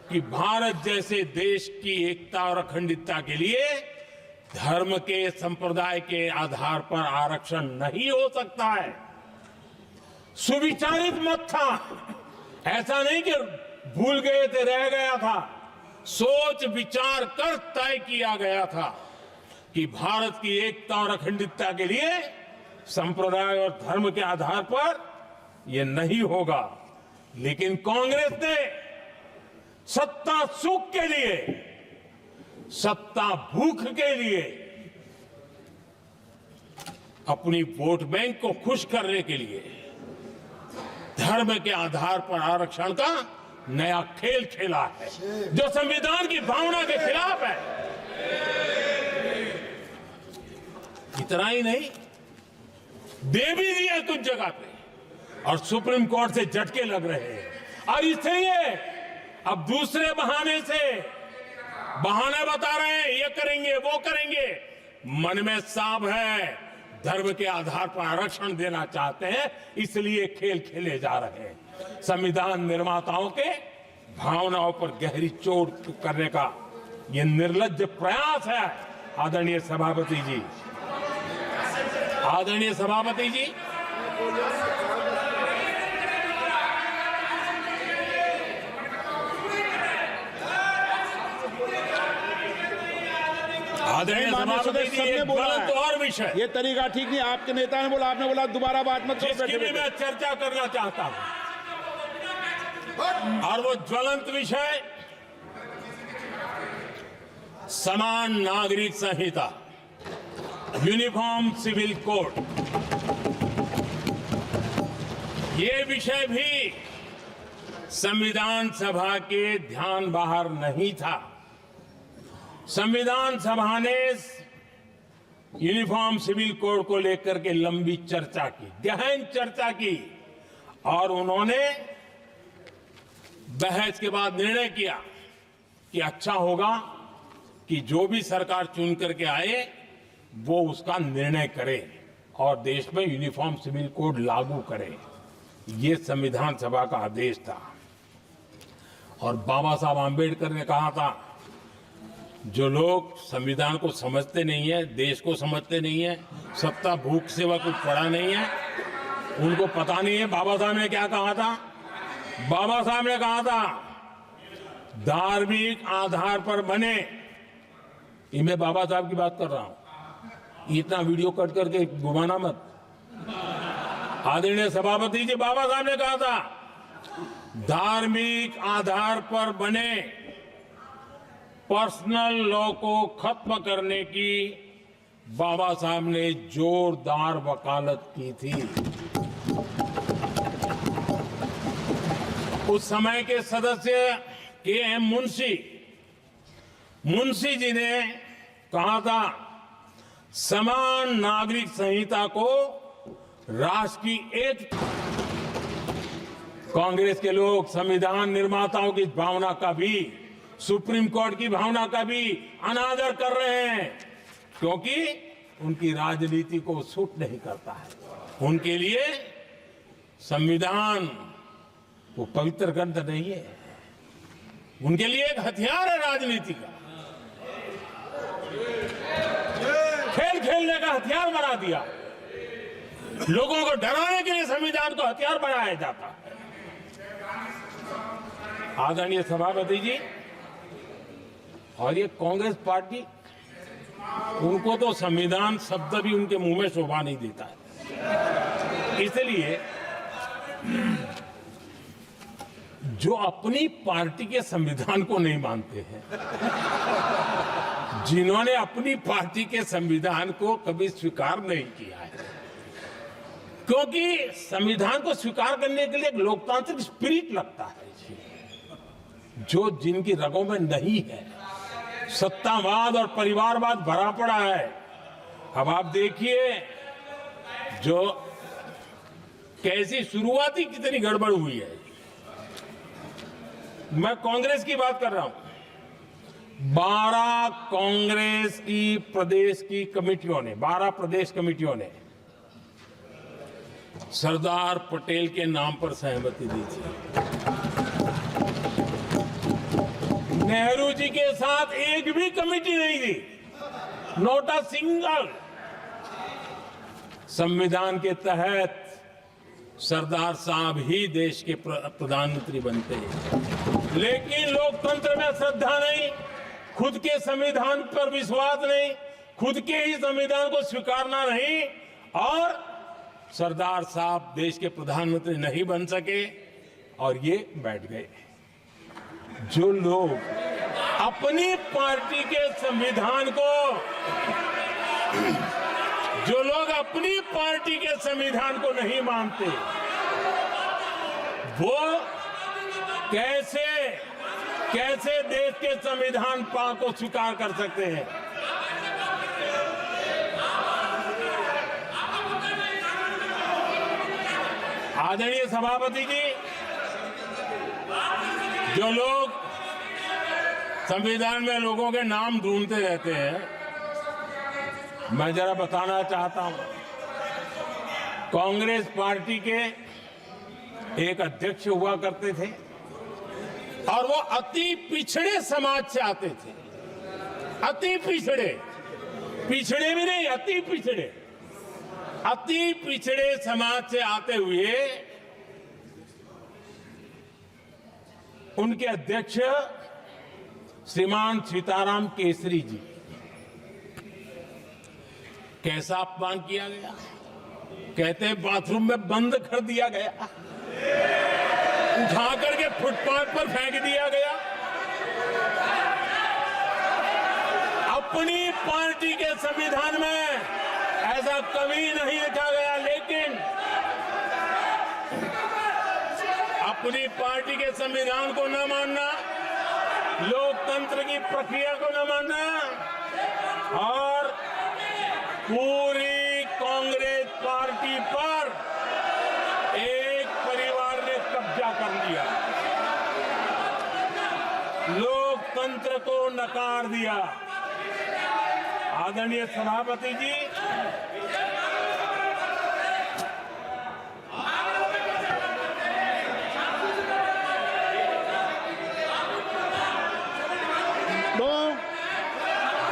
कि भारत जैसे देश की एकता और अखंडता के लिए धर्म के, संप्रदाय के आधार पर आरक्षण नहीं हो सकता है। सुविचारित मत था, ऐसा नहीं कि भूल गए थे, रह गया था। सोच विचार कर तय किया गया था कि भारत की एकता और अखंडता के लिए संप्रदाय और धर्म के आधार पर यह नहीं होगा। लेकिन कांग्रेस ने सत्ता सुख के लिए, सत्ता भूख के लिए, अपनी वोट बैंक को खुश करने के लिए धर्म के आधार पर आरक्षण का नया खेल खेला है, जो संविधान की भावना के खिलाफ है। इतना ही नहीं, दे भी दिया कुछ जगह पे और सुप्रीम कोर्ट से झटके लग रहे हैं। और इसलिए अब दूसरे बहाने से बहाने बता रहे हैं, ये करेंगे, वो करेंगे। मन में साफ है, धर्म के आधार पर आरक्षण देना चाहते हैं, इसलिए खेल खेले जा रहे हैं। संविधान निर्माताओं के भावनाओं पर गहरी चोट करने का यह निर्लज्ज प्रयास है। आदरणीय सभापति जी, आदरणीय सभापति जी, आदरणीय सभापति जी, एक गलत और विषय, ये तरीका ठीक नहीं। आपके नेता ने बोला, आपने बोला दोबारा बात मत करो। जिसकी भी मैं चर्चा करना चाहता हूं, और वो ज्वलंत विषय समान नागरिक संहिता, यूनिफॉर्म सिविल कोड। ये विषय भी संविधान सभा के ध्यान बाहर नहीं था। संविधान सभा ने यूनिफॉर्म सिविल कोड को लेकर के लंबी चर्चा की, गहन चर्चा की, और उन्होंने बहस के बाद निर्णय किया कि अच्छा होगा कि जो भी सरकार चुन करके आए वो उसका निर्णय करे और देश में यूनिफॉर्म सिविल कोड लागू करे। ये संविधान सभा का आदेश था। और बाबा साहब आम्बेडकर ने कहा था, जो लोग संविधान को समझते नहीं है, देश को समझते नहीं है, सत्ता भूख सेवा कुछ पढ़ा नहीं है, उनको पता नहीं है बाबा साहब ने क्या कहा था। बाबा साहब ने कहा था, धार्मिक आधार पर बने, ये मैं बाबा साहब की बात कर रहा हूं, इतना वीडियो कट करके घुमाना मत। आदरणीय सभापति जी, बाबा साहब ने कहा था, धार्मिक आधार पर बने पर्सनल लॉ को खत्म करने की बाबा साहब ने जोरदार वकालत की थी। उस समय के सदस्य के.एम. मुंशी जी ने कहा था, समान नागरिक संहिता को राष्ट्र की एक। कांग्रेस के लोग संविधान निर्माताओं की भावना का भी, सुप्रीम कोर्ट की भावना का भी अनादर कर रहे हैं, क्योंकि उनकी राजनीति को सूट नहीं करता है। उनके लिए संविधान वो पवित्र ग्रंथ नहीं है, उनके लिए एक हथियार है राजनीति का। खेल खेलने का हथियार बना दिया। लोगों को डराने के लिए संविधान को हथियार बनाया जाता है। आदरणीय सभापति जी, और ये कांग्रेस पार्टी, उनको तो संविधान शब्द भी उनके मुंह में शोभा नहीं देता है। इसलिए जो अपनी पार्टी के संविधान को नहीं मानते हैं, जिन्होंने अपनी पार्टी के संविधान को कभी स्वीकार नहीं किया है, क्योंकि संविधान को स्वीकार करने के लिए एक लोकतांत्रिक स्पिरिट लगता है, जो जिनकी रगों में नहीं है। सत्तावाद और परिवारवाद भरा पड़ा है। अब आप देखिए, जो कैसी शुरुआती कितनी गड़बड़ हुई है। मैं कांग्रेस की बात कर रहा हूं। 12 कांग्रेस की प्रदेश की कमेटियों ने, 12 प्रदेश कमेटियों ने सरदार पटेल के नाम पर सहमति दी थी। नेहरू जी के साथ एक भी कमेटी नहीं थी, नॉट अ सिंगल। संविधान के तहत सरदार साहब ही देश के प्रधानमंत्री बनते हैं, लेकिन लोकतंत्र में श्रद्धा नहीं, खुद के संविधान पर विश्वास नहीं, खुद के ही संविधान को स्वीकारना नहीं, और सरदार साहब देश के प्रधानमंत्री नहीं बन सके और ये बैठ गए। जो लोग अपनी पार्टी के संविधान को, जो लोग अपनी पार्टी के संविधान को नहीं मानते, वो कैसे देश के संविधान को स्वीकार कर सकते हैं। आदरणीय सभापति जी, जो लोग संविधान में लोगों के नाम ढूंढते रहते हैं, मैं जरा बताना चाहता हूं। कांग्रेस पार्टी के एक अध्यक्ष हुआ करते थे और वो अति पिछड़े समाज से आते थे। अति पिछड़े, पिछड़े भी नहीं, अति पिछड़े, अति पिछड़े समाज से आते हुए उनके अध्यक्ष श्रीमान सीताराम केसरी जी, कैसा अपमान किया गया। कहते हैं बाथरूम में बंद कर दिया गया, उठा करके फुटपाथ पर फेंक दिया गया। अपनी पार्टी के संविधान में ऐसा कभी नहीं लिखा गया, लेकिन अपनी पार्टी के संविधान को न मानना, लोकतंत्र की प्रक्रिया को न मानना, और पूरी कांग्रेस पार्टी पर एक परिवार ने कब्जा कर लिया, लोकतंत्र को नकार दिया। आदरणीय सभापति जी, तो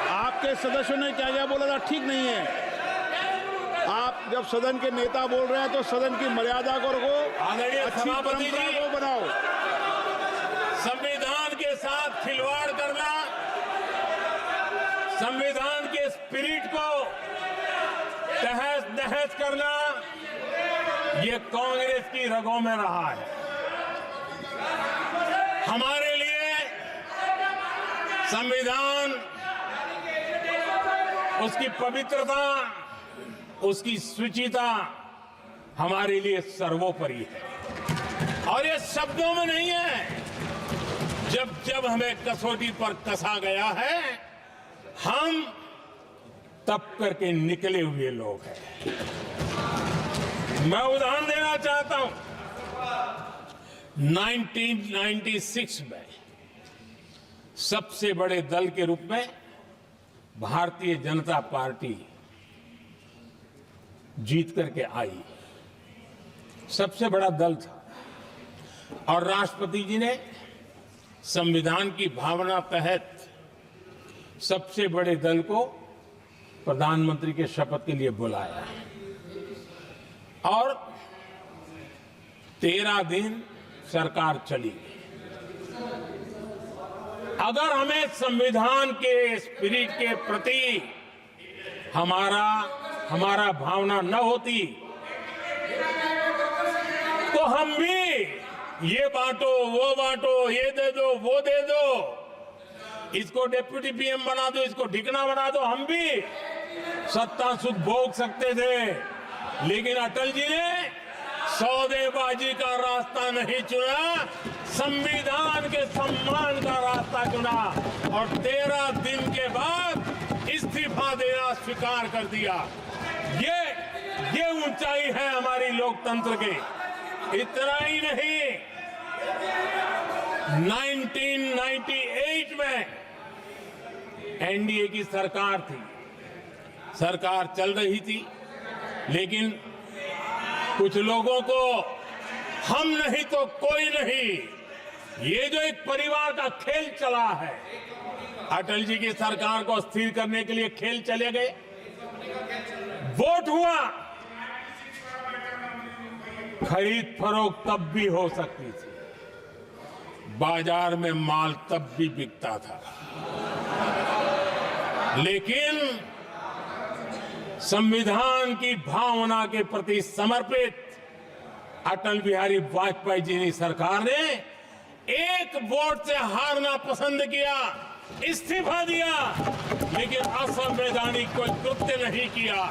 आपके सदस्यों ने क्या क्या बोला था ठीक नहीं है। आप जब सदन के नेता बोल रहे हैं तो सदन की मर्यादा को रखो, आदरणीय अच्छी सभापति परंपरा जी, को बनाओ। संविधान के साथ खिलवाड़ करना, संविधान के स्पिरिट को तहस नहस करना, ये कांग्रेस की रगों में रहा है। हमारे लिए संविधान, उसकी पवित्रता, उसकी शुचिता हमारे लिए सर्वोपरि है। और ये शब्दों में नहीं है, जब जब हमें कसौटी पर कसा गया है, हम तप करके निकले हुए लोग हैं। मैं उदाहरण देना चाहता हूं। 1996 में सबसे बड़े दल के रूप में भारतीय जनता पार्टी जीत करके आई, सबसे बड़ा दल था। और राष्ट्रपति जी ने संविधान की भावना तहत सबसे बड़े दल को प्रधानमंत्री के शपथ के लिए बुलाया और 13 दिन सरकार चली। अगर हमें संविधान के स्पिरिट के प्रति हमारा भावना न होती तो हम भी ये बांटो, वो बांटो, ये दे दो, वो दे दो, इसको डिप्टी पीएम बना दो, इसको ढिकना बना दो, हम भी सत्ता सुख भोग सकते थे। लेकिन अटल जी ने सौदेबाजी का रास्ता नहीं चुना, संविधान के सम्मान का रास्ता चुना और 13 दिन के बाद इस्तीफा देना स्वीकार कर दिया। ये ऊंचाई है हमारी लोकतंत्र की। इतना ही नहीं, 1998 में एनडीए की सरकार थी, सरकार चल रही थी, लेकिन कुछ लोगों को हम नहीं तो कोई नहीं, ये जो एक परिवार का खेल चला है, अटल जी की सरकार को स्थिर करने के लिए खेल चले गए। वोट हुआ, खरीद फरोख्त तब भी हो सकती थी, बाजार में माल तब भी बिकता था, लेकिन संविधान की भावना के प्रति समर्पित अटल बिहारी वाजपेयी जी की सरकार ने एक वोट से हारना पसंद किया, इस्तीफा दिया, लेकिन असंवैधानिक कोई कृत्य नहीं किया।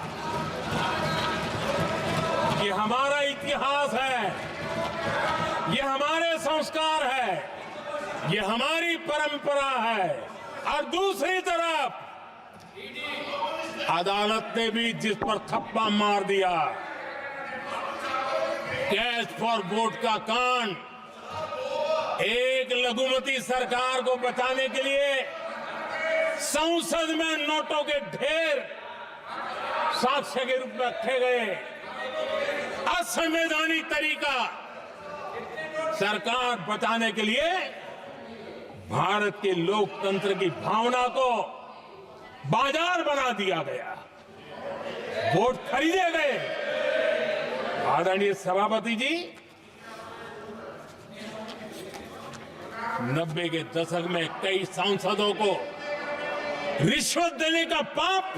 ये हमारा इतिहास है, ये हमारे संस्कार है, ये हमारी परंपरा है। और दूसरी तरफ अदालत ने भी जिस पर थप्पा मार दिया, कैश फॉर वोट का कांड, एक लघुमती सरकार को बचाने के लिए संसद में नोटों के ढेर साक्ष्य के रूप में रखे गए, असंवैधानिक तरीका। सरकार बचाने के लिए भारत के लोकतंत्र की भावना को बाजार बना दिया गया, वोट खरीदे गए। आदरणीय सभापति जी, 90 के दशक में कई सांसदों को रिश्वत देने का पाप,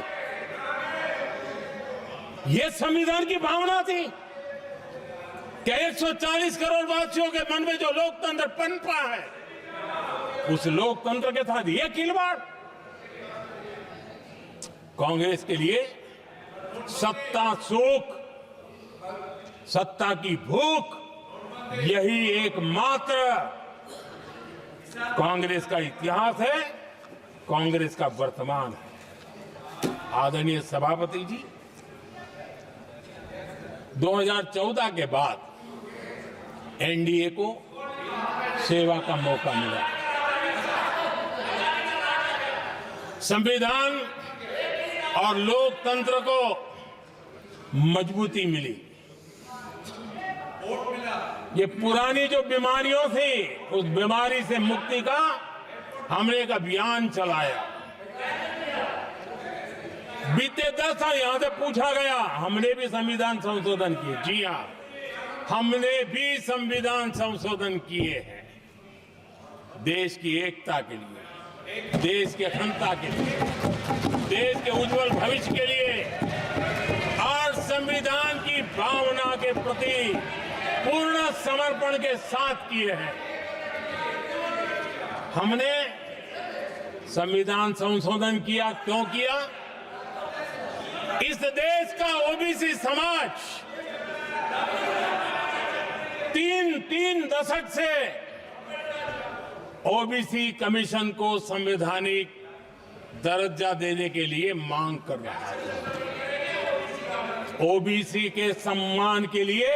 यह संविधान की भावना थी। क्या 140 करोड़ वासियों के मन में जो लोकतंत्र पनपा है, उस लोकतंत्र के साथ यह खिलवाड़? कांग्रेस के लिए सत्ता सुख, सत्ता की भूख, यही एकमात्र कांग्रेस का इतिहास है, कांग्रेस का वर्तमान है। आदरणीय सभापति जी, 2014 के बाद एनडीए को सेवा का मौका मिला। संविधान और लोकतंत्र को मजबूती मिली। ये पुरानी जो बीमारियों थी, उस बीमारी से मुक्ति का हमने एक अभियान चलाया। बीते 10 साल यहां से पूछा गया, हमने भी संविधान संशोधन किए। जी हां, हमने भी संविधान संशोधन किए हैं देश की एकता के लिए, देश की अखंडता के लिए, देश के उज्जवल भविष्य के लिए और संविधान की भावना के प्रति पूर्ण समर्पण के साथ किए हैं। हमने संविधान संशोधन किया, क्यों किया? इस देश का ओबीसी समाज तीन दशक से ओबीसी कमीशन को संवैधानिक दर्जा देने के लिए मांग कर रहा है। ओबीसी के सम्मान के लिए,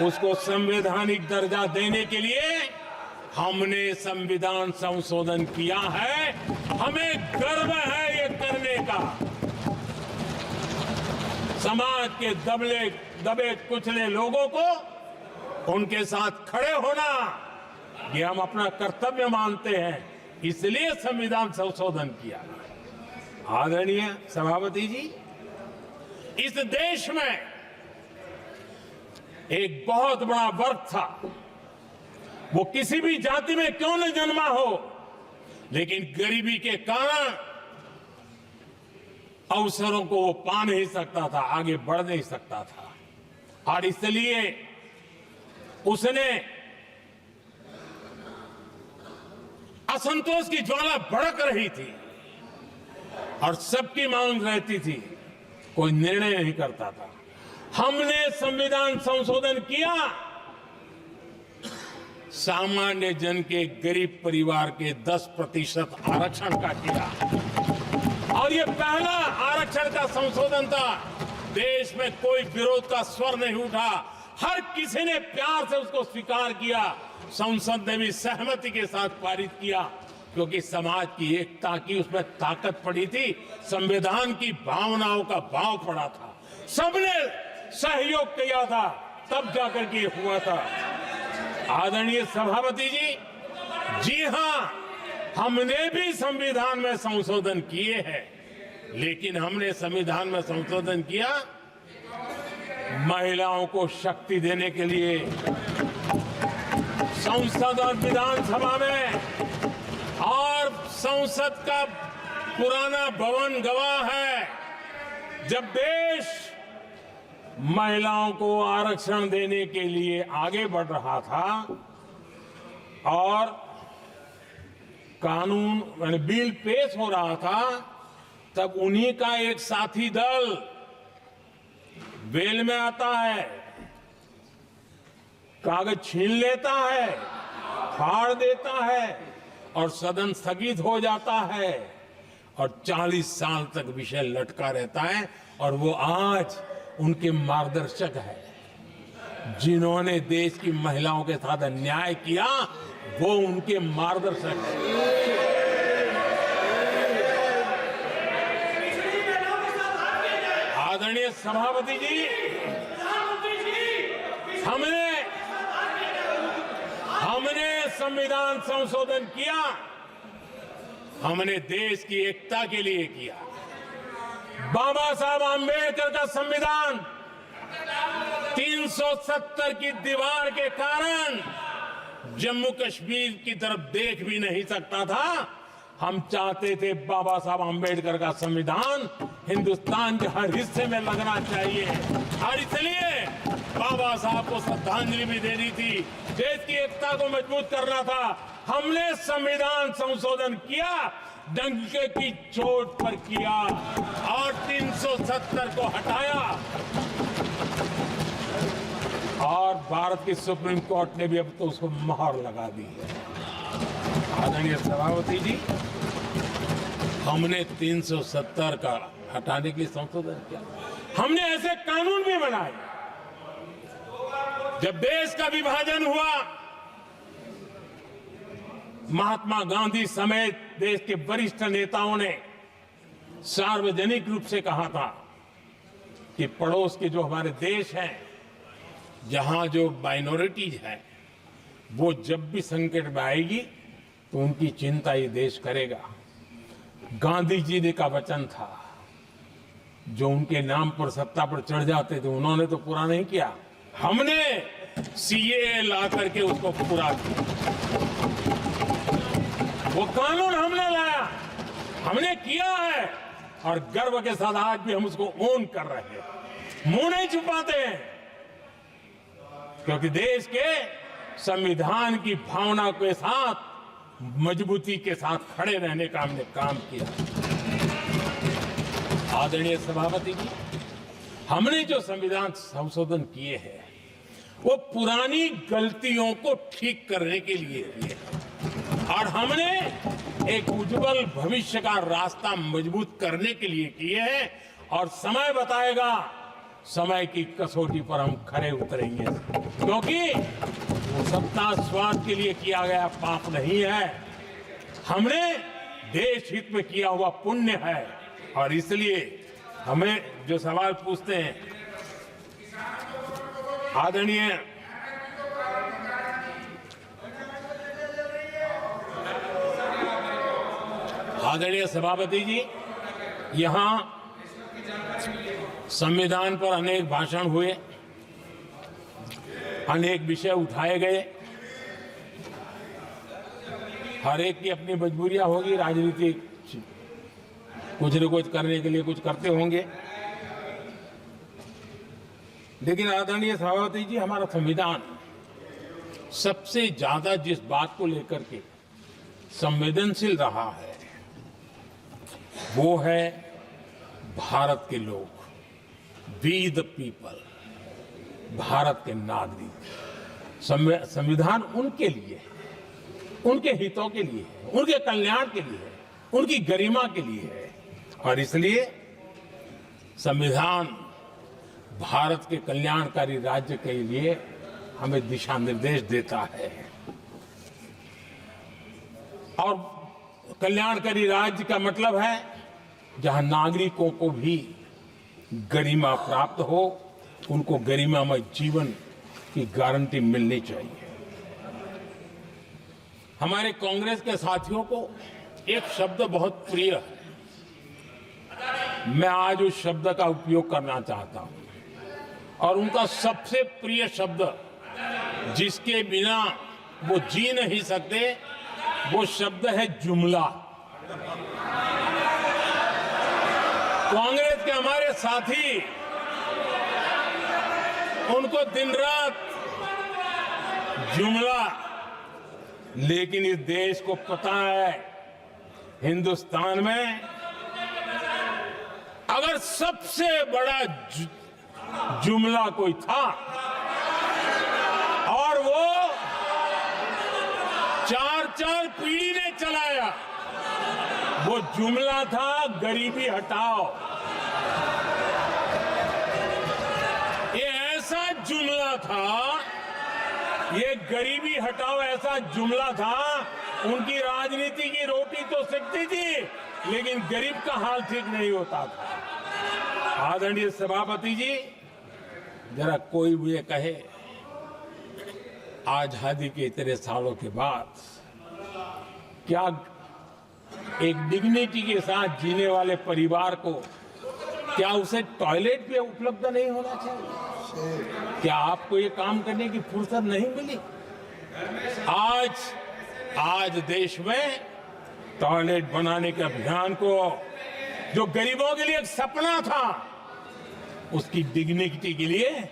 उसको संवैधानिक दर्जा देने के लिए हमने संविधान संशोधन किया है। हमें गर्व है ये करने का। समाज के दबे कुचले लोगों को उनके साथ खड़े होना, ये हम अपना कर्तव्य मानते हैं, इसलिए संविधान संशोधन किया। आदरणीय सभापति जी, इस देश में एक बहुत बड़ा वर्ग था, वो किसी भी जाति में क्यों न जन्मा हो, लेकिन गरीबी के कारण अवसरों को वो पा नहीं सकता था, आगे बढ़ नहीं सकता था, और इसलिए उसने असंतोष की ज्वाला भड़क रही थी और सबकी मांग रहती थी, कोई निर्णय नहीं करता था। हमने संविधान संशोधन किया, सामान्य जन के गरीब परिवार के 10% आरक्षण का किया, और ये पहला आरक्षण का संशोधन था। देश में कोई विरोध का स्वर नहीं उठा, हर किसी ने प्यार से उसको स्वीकार किया। संसद ने भी सहमति के साथ पारित किया, क्योंकि समाज की एकता की उसमें ताकत पड़ी थी, संविधान की भावनाओं का भाव पड़ा था, सबने सहयोग किया था, तब जाकर के हुआ था। आदरणीय सभापति जी, जी हां, हमने भी संविधान में संशोधन किए हैं, लेकिन हमने संविधान में संशोधन किया महिलाओं को शक्ति देने के लिए। संसद और विधानसभा में, और संसद का पुराना भवन गवाह है, जब देश महिलाओं को आरक्षण देने के लिए आगे बढ़ रहा था और कानून यानी बिल पेश हो रहा था, तब उन्हीं का एक साथी दल वेल में आता है, कागज छीन लेता है, फाड़ देता है और सदन स्थगित हो जाता है, और 40 साल तक विषय लटका रहता है। और वो आज उनके मार्गदर्शक है, जिन्होंने देश की महिलाओं के साथ अन्याय किया, वो उनके मार्गदर्शक है। आदरणीय सभापति जी, हमने संविधान संशोधन किया, हमने देश की एकता के लिए किया। बाबा साहब आंबेडकर का संविधान 370 की दीवार के कारण जम्मू कश्मीर की तरफ देख भी नहीं सकता था। हम चाहते थे बाबा साहब आंबेडकर का संविधान हिंदुस्तान के हर हिस्से में लगना चाहिए, और इसलिए बाबा साहब को श्रद्धांजलि भी देनी थी, देश की एकता को मजबूत करना था। हमने संविधान संशोधन किया, डंके की चोट पर किया, और 370 को हटाया, और भारत की सुप्रीम कोर्ट ने भी अब तो उसको मोहर लगा दी है। आदरणीय सभापति जी, हमने 370 का हटाने के लिए संशोधन किया। हमने ऐसे कानून भी बनाए। जब देश का विभाजन हुआ, महात्मा गांधी समेत देश के वरिष्ठ नेताओं ने सार्वजनिक रूप से कहा था कि पड़ोस के जो हमारे देश हैं, जहां जो माइनॉरिटीज है, वो जब भी संकट में आएगी तो उनकी चिंता ये देश करेगा। गांधी जी ने का वचन था, जो उनके नाम पर सत्ता पर चढ़ जाते थे उन्होंने तो पूरा नहीं किया, हमने सीएए ला करके उसको पूरा किया। वो कानून हमने लाया, हमने किया है और गर्व के साथ आज भी हम उसको ओन कर रहे हैं, मुंह नहीं छुपाते हैं, क्योंकि देश के संविधान की भावना के साथ मजबूती के साथ खड़े रहने का हमने काम किया। आदरणीय सभापति जी, हमने जो संविधान संशोधन किए हैं वो पुरानी गलतियों को ठीक करने के लिए किए और हमने एक उज्जवल भविष्य का रास्ता मजबूत करने के लिए किए हैं और समय बताएगा, समय की कसौटी पर हम खरे उतरेंगे, क्योंकि वो सत्ता स्वार्थ के लिए किया गया पाप नहीं है, हमने देश हित में किया हुआ पुण्य है। और इसलिए हमें जो सवाल पूछते हैं आदरणीय सभापति जी, यहां संविधान पर अनेक भाषण हुए, अनेक विषय उठाए गए, हर एक की अपनी मजबूरियां होगी, राजनीति कुछ न कुछ करने के लिए कुछ करते होंगे, लेकिन आदरणीय सभापति जी, हमारा संविधान सबसे ज्यादा जिस बात को लेकर के संवेदनशील रहा है वो है भारत के लोग, वी द पीपल, भारत के नागरिक। संविधान उनके लिए है, उनके हितों के लिए है, उनके कल्याण के लिए है, उनकी गरिमा के लिए है और इसलिए संविधान भारत के कल्याणकारी राज्य के लिए हमें दिशा निर्देश देता है और कल्याणकारी राज्य का मतलब है जहां नागरिकों को भी गरिमा प्राप्त हो, उनको गरिमामय जीवन की गारंटी मिलनी चाहिए। हमारे कांग्रेस के साथियों को एक शब्द बहुत प्रिय है, मैं आज उस शब्द का उपयोग करना चाहता हूं और उनका सबसे प्रिय शब्द जिसके बिना वो जी नहीं सकते वो शब्द है जुमला। कांग्रेस के हमारे साथी उनको दिन रात जुमला, लेकिन इस देश को पता है हिंदुस्तान में अगर सबसे बड़ा जुमला कोई था और वो 4 पीढ़ी ने चलाया, वो जुमला था गरीबी हटाओ। ये ऐसा जुमला था, ये गरीबी हटाओ ऐसा जुमला था, उनकी राजनीति की रोटी तो सिकती थी लेकिन गरीब का हाल ठीक नहीं होता था। आदरणीय सभापति जी, जरा कोई मुझे कहे आजादी के इतने सालों के बाद क्या एक डिग्निटी के साथ जीने वाले परिवार को क्या उसे टॉयलेट भी उपलब्ध नहीं होना चाहिए? क्या आपको ये काम करने की फुर्सत नहीं मिली? आज देश में टॉयलेट बनाने के अभियान को, जो गरीबों के लिए एक सपना था, उसकी डिग्निटी के लिए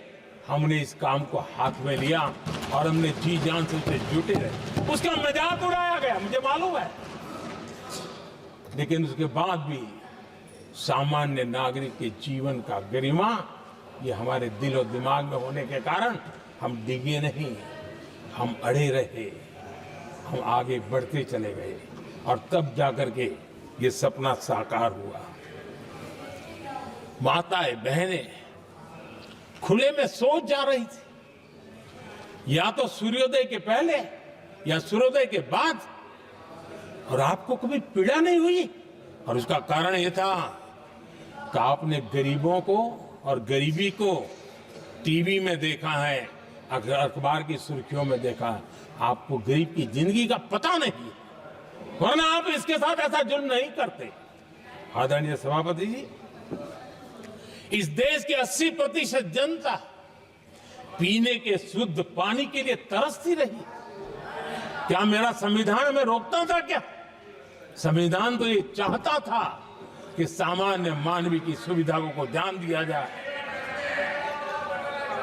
हमने इस काम को हाथ में लिया और हमने जी जान से उसे जुटे रहे। उसका मजाक उड़ाया गया, मुझे मालूम है, लेकिन उसके बाद भी सामान्य नागरिक के जीवन का गरिमा ये हमारे दिल और दिमाग में होने के कारण हम डिगे नहीं, हम अड़े रहे, हम आगे बढ़ते चले गए और तब जाकर के ये सपना साकार हुआ। माताएं बहनें खुले में सोच जा रही थी, या तो सूर्योदय के पहले या सूर्योदय के बाद, और आपको कभी पीड़ा नहीं हुई और उसका कारण ये था कि आपने गरीबों को और गरीबी को टीवी में देखा है, अखबार की सुर्खियों में देखा है, आपको गरीब की जिंदगी का पता नहीं, वरना आप इसके साथ ऐसा जुल्म नहीं करते। आदरणीय सभापति जी, इस देश की 80% जनता पीने के शुद्ध पानी के लिए तरसती रही। क्या मेरा संविधान हमें रोकता था क्या? संविधान तो ये चाहता था कि सामान्य मानवीय की सुविधाओं को ध्यान दिया जाए।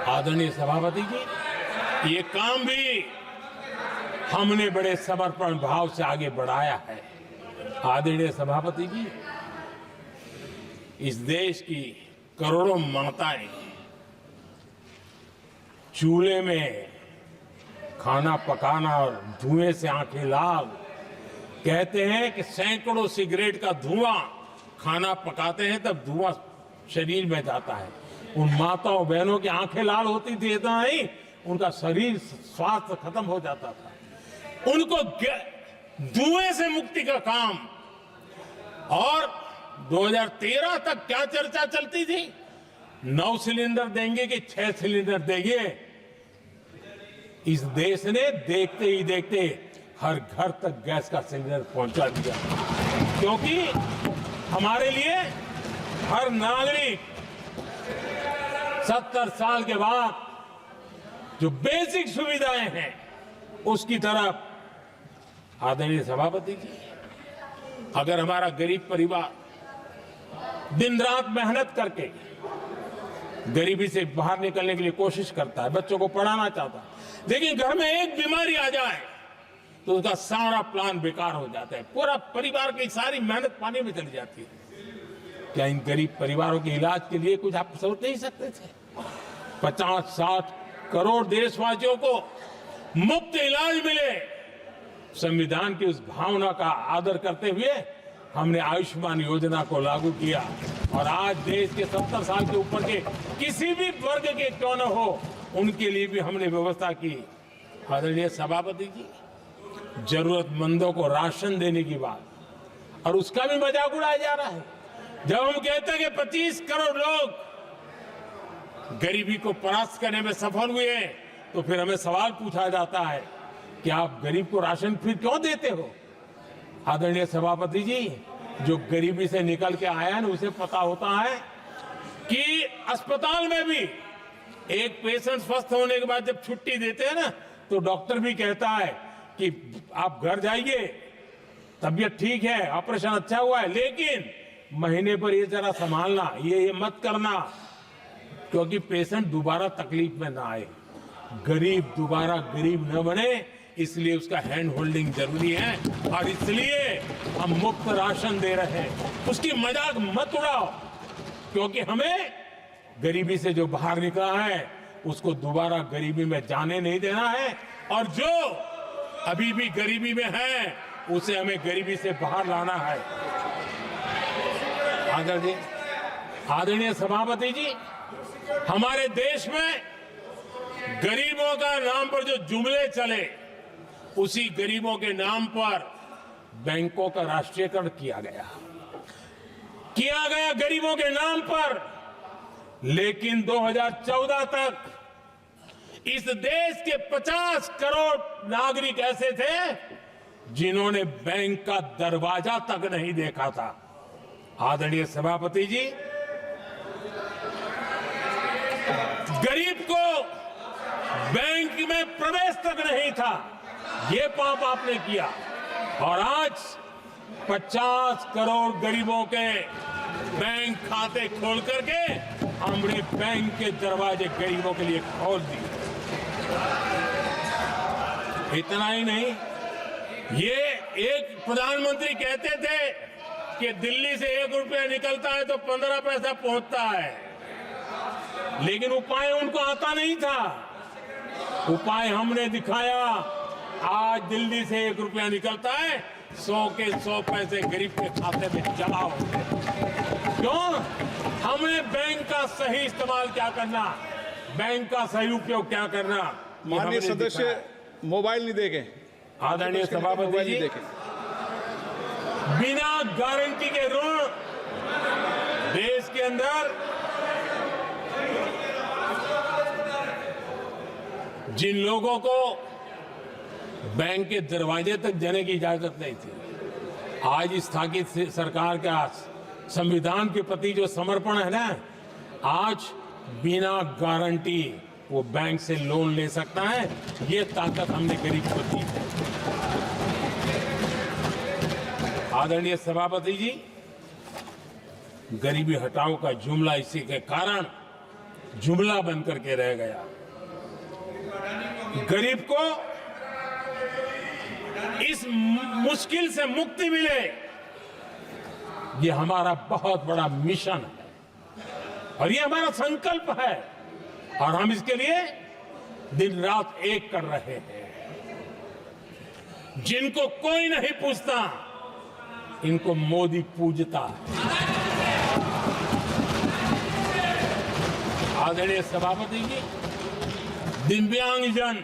आदरणीय सभापति जी, ये काम भी हमने बड़े समर्पण भाव से आगे बढ़ाया है। आदरणीय सभापति जी, इस देश की करोड़ों माताएं चूल्हे में खाना पकाना और धुएं से आंखें लाल, कहते हैं कि सैकड़ों सिगरेट का धुआं खाना पकाते हैं तब धुआं शरीर में जाता है। उन माताओं बहनों की आंखें लाल होती थी, इतना नहीं उनका शरीर स्वास्थ्य खत्म हो जाता था। उनको धुएं से मुक्ति का काम, और 2013 तक क्या चर्चा चलती थी, 9 सिलेंडर देंगे कि 6 सिलेंडर देंगे। इस देश ने देखते ही देखते हर घर तक गैस का सिलेंडर पहुंचा दिया, क्योंकि हमारे लिए हर नागरिक 70 साल के बाद जो बेसिक सुविधाएं हैं उसकी तरफ। आदरणीय सभापति जी, अगर हमारा गरीब परिवार दिन रात मेहनत करके गरीबी से बाहर निकलने के लिए कोशिश करता है, बच्चों को पढ़ाना चाहता है, लेकिन घर में एक बीमारी आ जाए तो उसका सारा प्लान बेकार हो जाता है, पूरा परिवार की सारी मेहनत पानी में चली जाती है। क्या इन गरीब परिवारों के इलाज के लिए कुछ आप सोच नहीं सकते थे? 50-60 करोड़ देशवासियों को मुफ्त इलाज मिले। संविधान की उस भावना का आदर करते हुए हमने आयुष्मान योजना को लागू किया, और आज देश के 70 साल के ऊपर के किसी भी वर्ग के क्यों न हो, उनके लिए भी हमने व्यवस्था की। आदरणीय सभापति जी, जरूरतमंदों को राशन देने की बात, और उसका भी मजाक उड़ाया जा रहा है। जब हम कहते हैं कि 25 करोड़ लोग गरीबी को परास्त करने में सफल हुए, तो फिर हमें सवाल पूछा जाता है कि आप गरीब को राशन फिर क्यों देते हो? आदरणीय सभापति जी, जो गरीबी से निकल के आया है उसे पता होता है कि अस्पताल में भी एक पेशेंट स्वस्थ होने के बाद जब छुट्टी देते हैं ना, तो डॉक्टर भी कहता है कि आप घर जाइए, तबीयत ठीक है, ऑपरेशन अच्छा हुआ है, लेकिन महीने पर ये जरा संभालना, ये मत करना, क्योंकि पेशेंट दोबारा तकलीफ में ना आए, गरीब दोबारा गरीब न बने, इसलिए उसका हैंड होल्डिंग जरूरी है। और इसलिए हम मुफ्त राशन दे रहे हैं। उसकी मजाक मत उड़ाओ, क्योंकि हमें गरीबी से जो बाहर निकला है उसको दोबारा गरीबी में जाने नहीं देना है, और जो अभी भी गरीबी में है उसे हमें गरीबी से बाहर लाना है। आदरणीय सभापति जी, हमारे देश में गरीबों का नाम पर जो जुमले चले, उसी गरीबों के नाम पर बैंकों का राष्ट्रीयकरण किया गया गरीबों के नाम पर। लेकिन 2014 तक इस देश के 50 करोड़ नागरिक ऐसे थे जिन्होंने बैंक का दरवाजा तक नहीं देखा था। आदरणीय सभापति जी, गरीब को बैंक में प्रवेश तक नहीं था, ये पाप आपने किया, और आज 50 करोड़ गरीबों के बैंक खाते खोल करके हमने बैंक के दरवाजे गरीबों के लिए खोल दिए। इतना ही नहीं, ये एक प्रधानमंत्री कहते थे कि दिल्ली से 1 रुपया निकलता है तो 15 पैसा पहुंचता है, लेकिन उपाय उनको आता नहीं था। उपाय हमने दिखाया। आज दिल्ली से 1 रुपया निकलता है, 100 के 100 पैसे गरीब के खाते में जमा होते हैं। क्यों? हमने बैंक का सही इस्तेमाल क्या करना, बैंक का सही उपयोग क्या करना। माननीय सदस्य मोबाइल नहीं देखें। आदरणीय सभापति जी, बिना गारंटी के ऋण देश के अंदर जिन लोगों को बैंक के दरवाजे तक जाने की इजाजत नहीं थी, आज स्थापित सरकार का संविधान के प्रति जो समर्पण है ना, आज बिना गारंटी वो बैंक से लोन ले सकता है। ये ताकत हमने गरीब को दी है। आदरणीय सभापति जी, गरीबी हटाओ का जुमला इसी के कारण जुमला बनकर के रह गया। गरीब को इस मुश्किल से मुक्ति मिले, ये हमारा बहुत बड़ा मिशन है और ये हमारा संकल्प है और हम इसके लिए दिन रात एक कर रहे हैं। जिनको कोई नहीं पूछता, इनको मोदी पूजता है। आदरणीय सभापति जी, दिव्यांगजन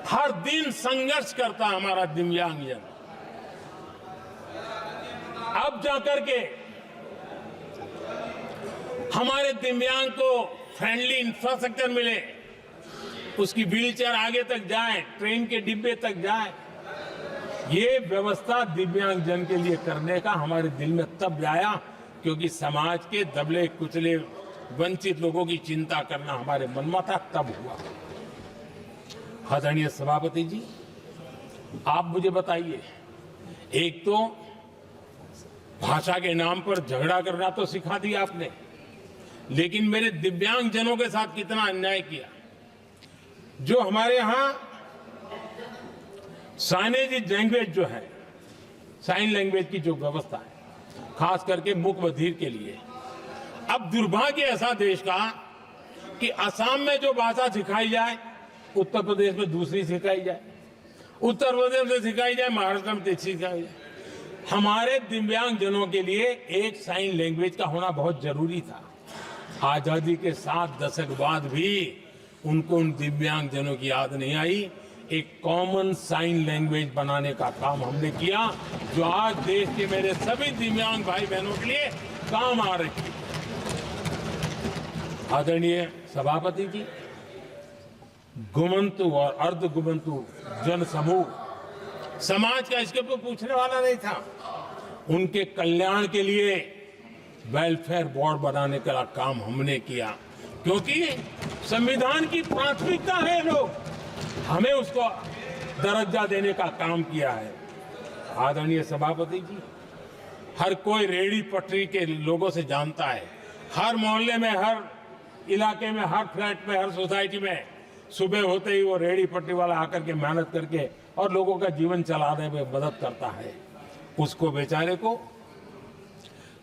हर दिन संघर्ष करता हमारा दिव्यांगजन, अब जाकर के हमारे दिव्यांग को फ्रेंडली इंफ्रास्ट्रक्चर मिले, उसकी व्हीलचेयर आगे तक जाए, ट्रेन के डिब्बे तक जाए। ये व्यवस्था दिव्यांगजन के लिए करने का हमारे दिल में तब आया क्योंकि समाज के दबले कुचले वंचित लोगों की चिंता करना हमारे मन में था, तब हुआ। आदरणीय सभापति जी, आप मुझे बताइए, एक तो भाषा के नाम पर झगड़ा करना तो सिखा दिया आपने, लेकिन मेरे दिव्यांगजनों के साथ कितना अन्याय किया। जो हमारे यहां साइनेज लैंग्वेज जो है, साइन लैंग्वेज की जो व्यवस्था है, खास करके मूक बधिर के लिए, अब दुर्भाग्य ऐसा देश का कि असम में जो भाषा सिखाई जाए, उत्तर प्रदेश में दूसरी सिखाई जाए, उत्तर प्रदेश में सिखाई जाए, महाराष्ट्र में तीसरी सिखाई जाए। हमारे दिव्यांगजनों के लिए एक साइन लैंग्वेज का होना बहुत जरूरी था। आजादी के 7 दशक बाद भी उनको उन दिव्यांगजनों की याद नहीं आई। एक कॉमन साइन लैंग्वेज बनाने का काम हमने किया, जो आज देश के मेरे सभी दिव्यांग भाई बहनों के लिए काम आ रही है। आदरणीय सभापति जी, गुमंतु और अर्ध गुमंतु जन समूह समाज का इसके ऊपर पूछने वाला नहीं था। उनके कल्याण के लिए वेलफेयर बोर्ड बनाने का काम हमने किया, क्योंकि संविधान की प्राथमिकता है लोग, हमें उसको दर्जा देने का काम किया है। आदरणीय सभापति जी, हर कोई रेहड़ी पटरी के लोगों से जानता है, हर मोहल्ले में, हर इलाके में, हर फ्लैट में, हर सोसाइटी में सुबह होते ही वो रेहड़ी पटरी वाला आकर के मेहनत करके और लोगों का जीवन चलाने में मदद करता है। उसको बेचारे को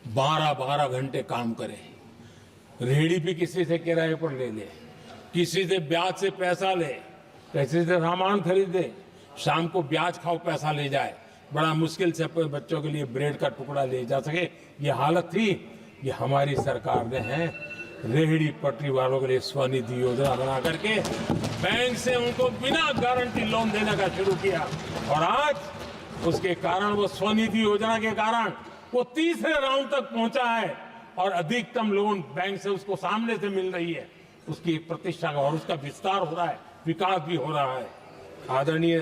12-12 घंटे काम करे, रेहड़ी भी किसी से किराए पर ले ले, किसी से ब्याज से पैसा ले, किसी से सामान खरीदे, शाम को ब्याज खाओ पैसा ले जाए, बड़ा मुश्किल से अपने बच्चों के लिए ब्रेड का टुकड़ा ले जा सके। ये हालत थी। ये हमारी सरकार ने है रेहड़ी पटरी वालों के लिए स्वनिधि योजना बना करके बैंक से उनको बिना गारंटी लोन देने का शुरू किया, और आज उसके कारण, वो स्वनिधि योजना के कारण वो तीसरे राउंड तक पहुंचा है और अधिकतम लोन बैंक से उसको सामने से मिल रही है। उसकी प्रतिष्ठा का और उसका विस्तार हो रहा है, विकास भी हो रहा है। आदरणीय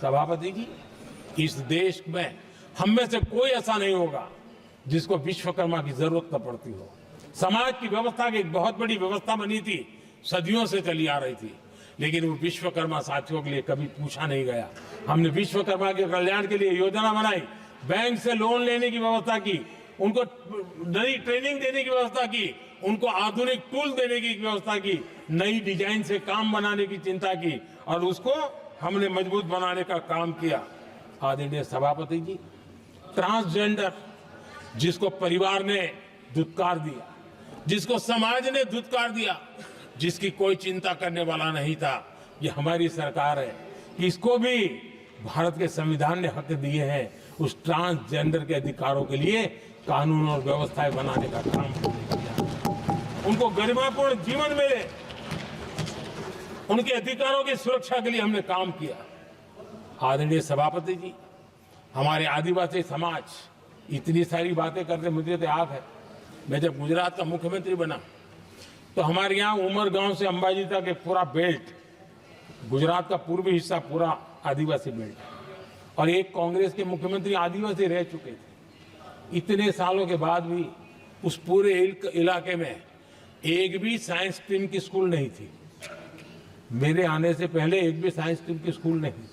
सभापति जी, इस देश में हम में से कोई ऐसा नहीं होगा जिसको विश्वकर्मा की जरूरत न पड़ती हो। समाज की व्यवस्था की एक बहुत बड़ी व्यवस्था बनी थी, सदियों से चली आ रही थी, लेकिन वो विश्वकर्मा साथियों के लिए कभी पूछा नहीं गया। हमने विश्वकर्मा के कल्याण के लिए योजना बनाई, बैंक से लोन लेने की व्यवस्था की, उनको नई ट्रेनिंग देने की व्यवस्था की, उनको आधुनिक टूल देने की व्यवस्था की, नई डिजाइन से काम बनाने की चिंता की, और उसको हमने मजबूत बनाने का काम किया। आदरणीय सभापति जी, ट्रांसजेंडर जिसको परिवार ने धुतकार दिया, जिसको समाज ने धुतकार दिया, जिसकी कोई चिंता करने वाला नहीं था, ये हमारी सरकार है। इसको भी भारत के संविधान ने हक दिए हैं। उस ट्रांसजेंडर के अधिकारों के लिए कानून और व्यवस्थाएं बनाने का काम हमने किया। उनको गरिमापूर्ण जीवन मिले, उनके अधिकारों की सुरक्षा के लिए हमने काम किया। आदरणीय सभापति जी, हमारे आदिवासी समाज इतनी सारी बातें करते, मुझे तो याद है मैं जब गुजरात का मुख्यमंत्री बना तो हमारे यहाँ उमरगांव से अंबाजी तक एक पूरा बेल्ट, गुजरात का पूर्वी हिस्सा पूरा आदिवासी बेल्ट, और एक कांग्रेस के मुख्यमंत्री आदिवासी रह चुके थे। इतने सालों के बाद भी उस पूरे इलाके में एक भी साइंस स्ट्रीम की स्कूल नहीं थी। मेरे आने से पहले एक भी साइंस स्ट्रीम की स्कूल नहीं थी।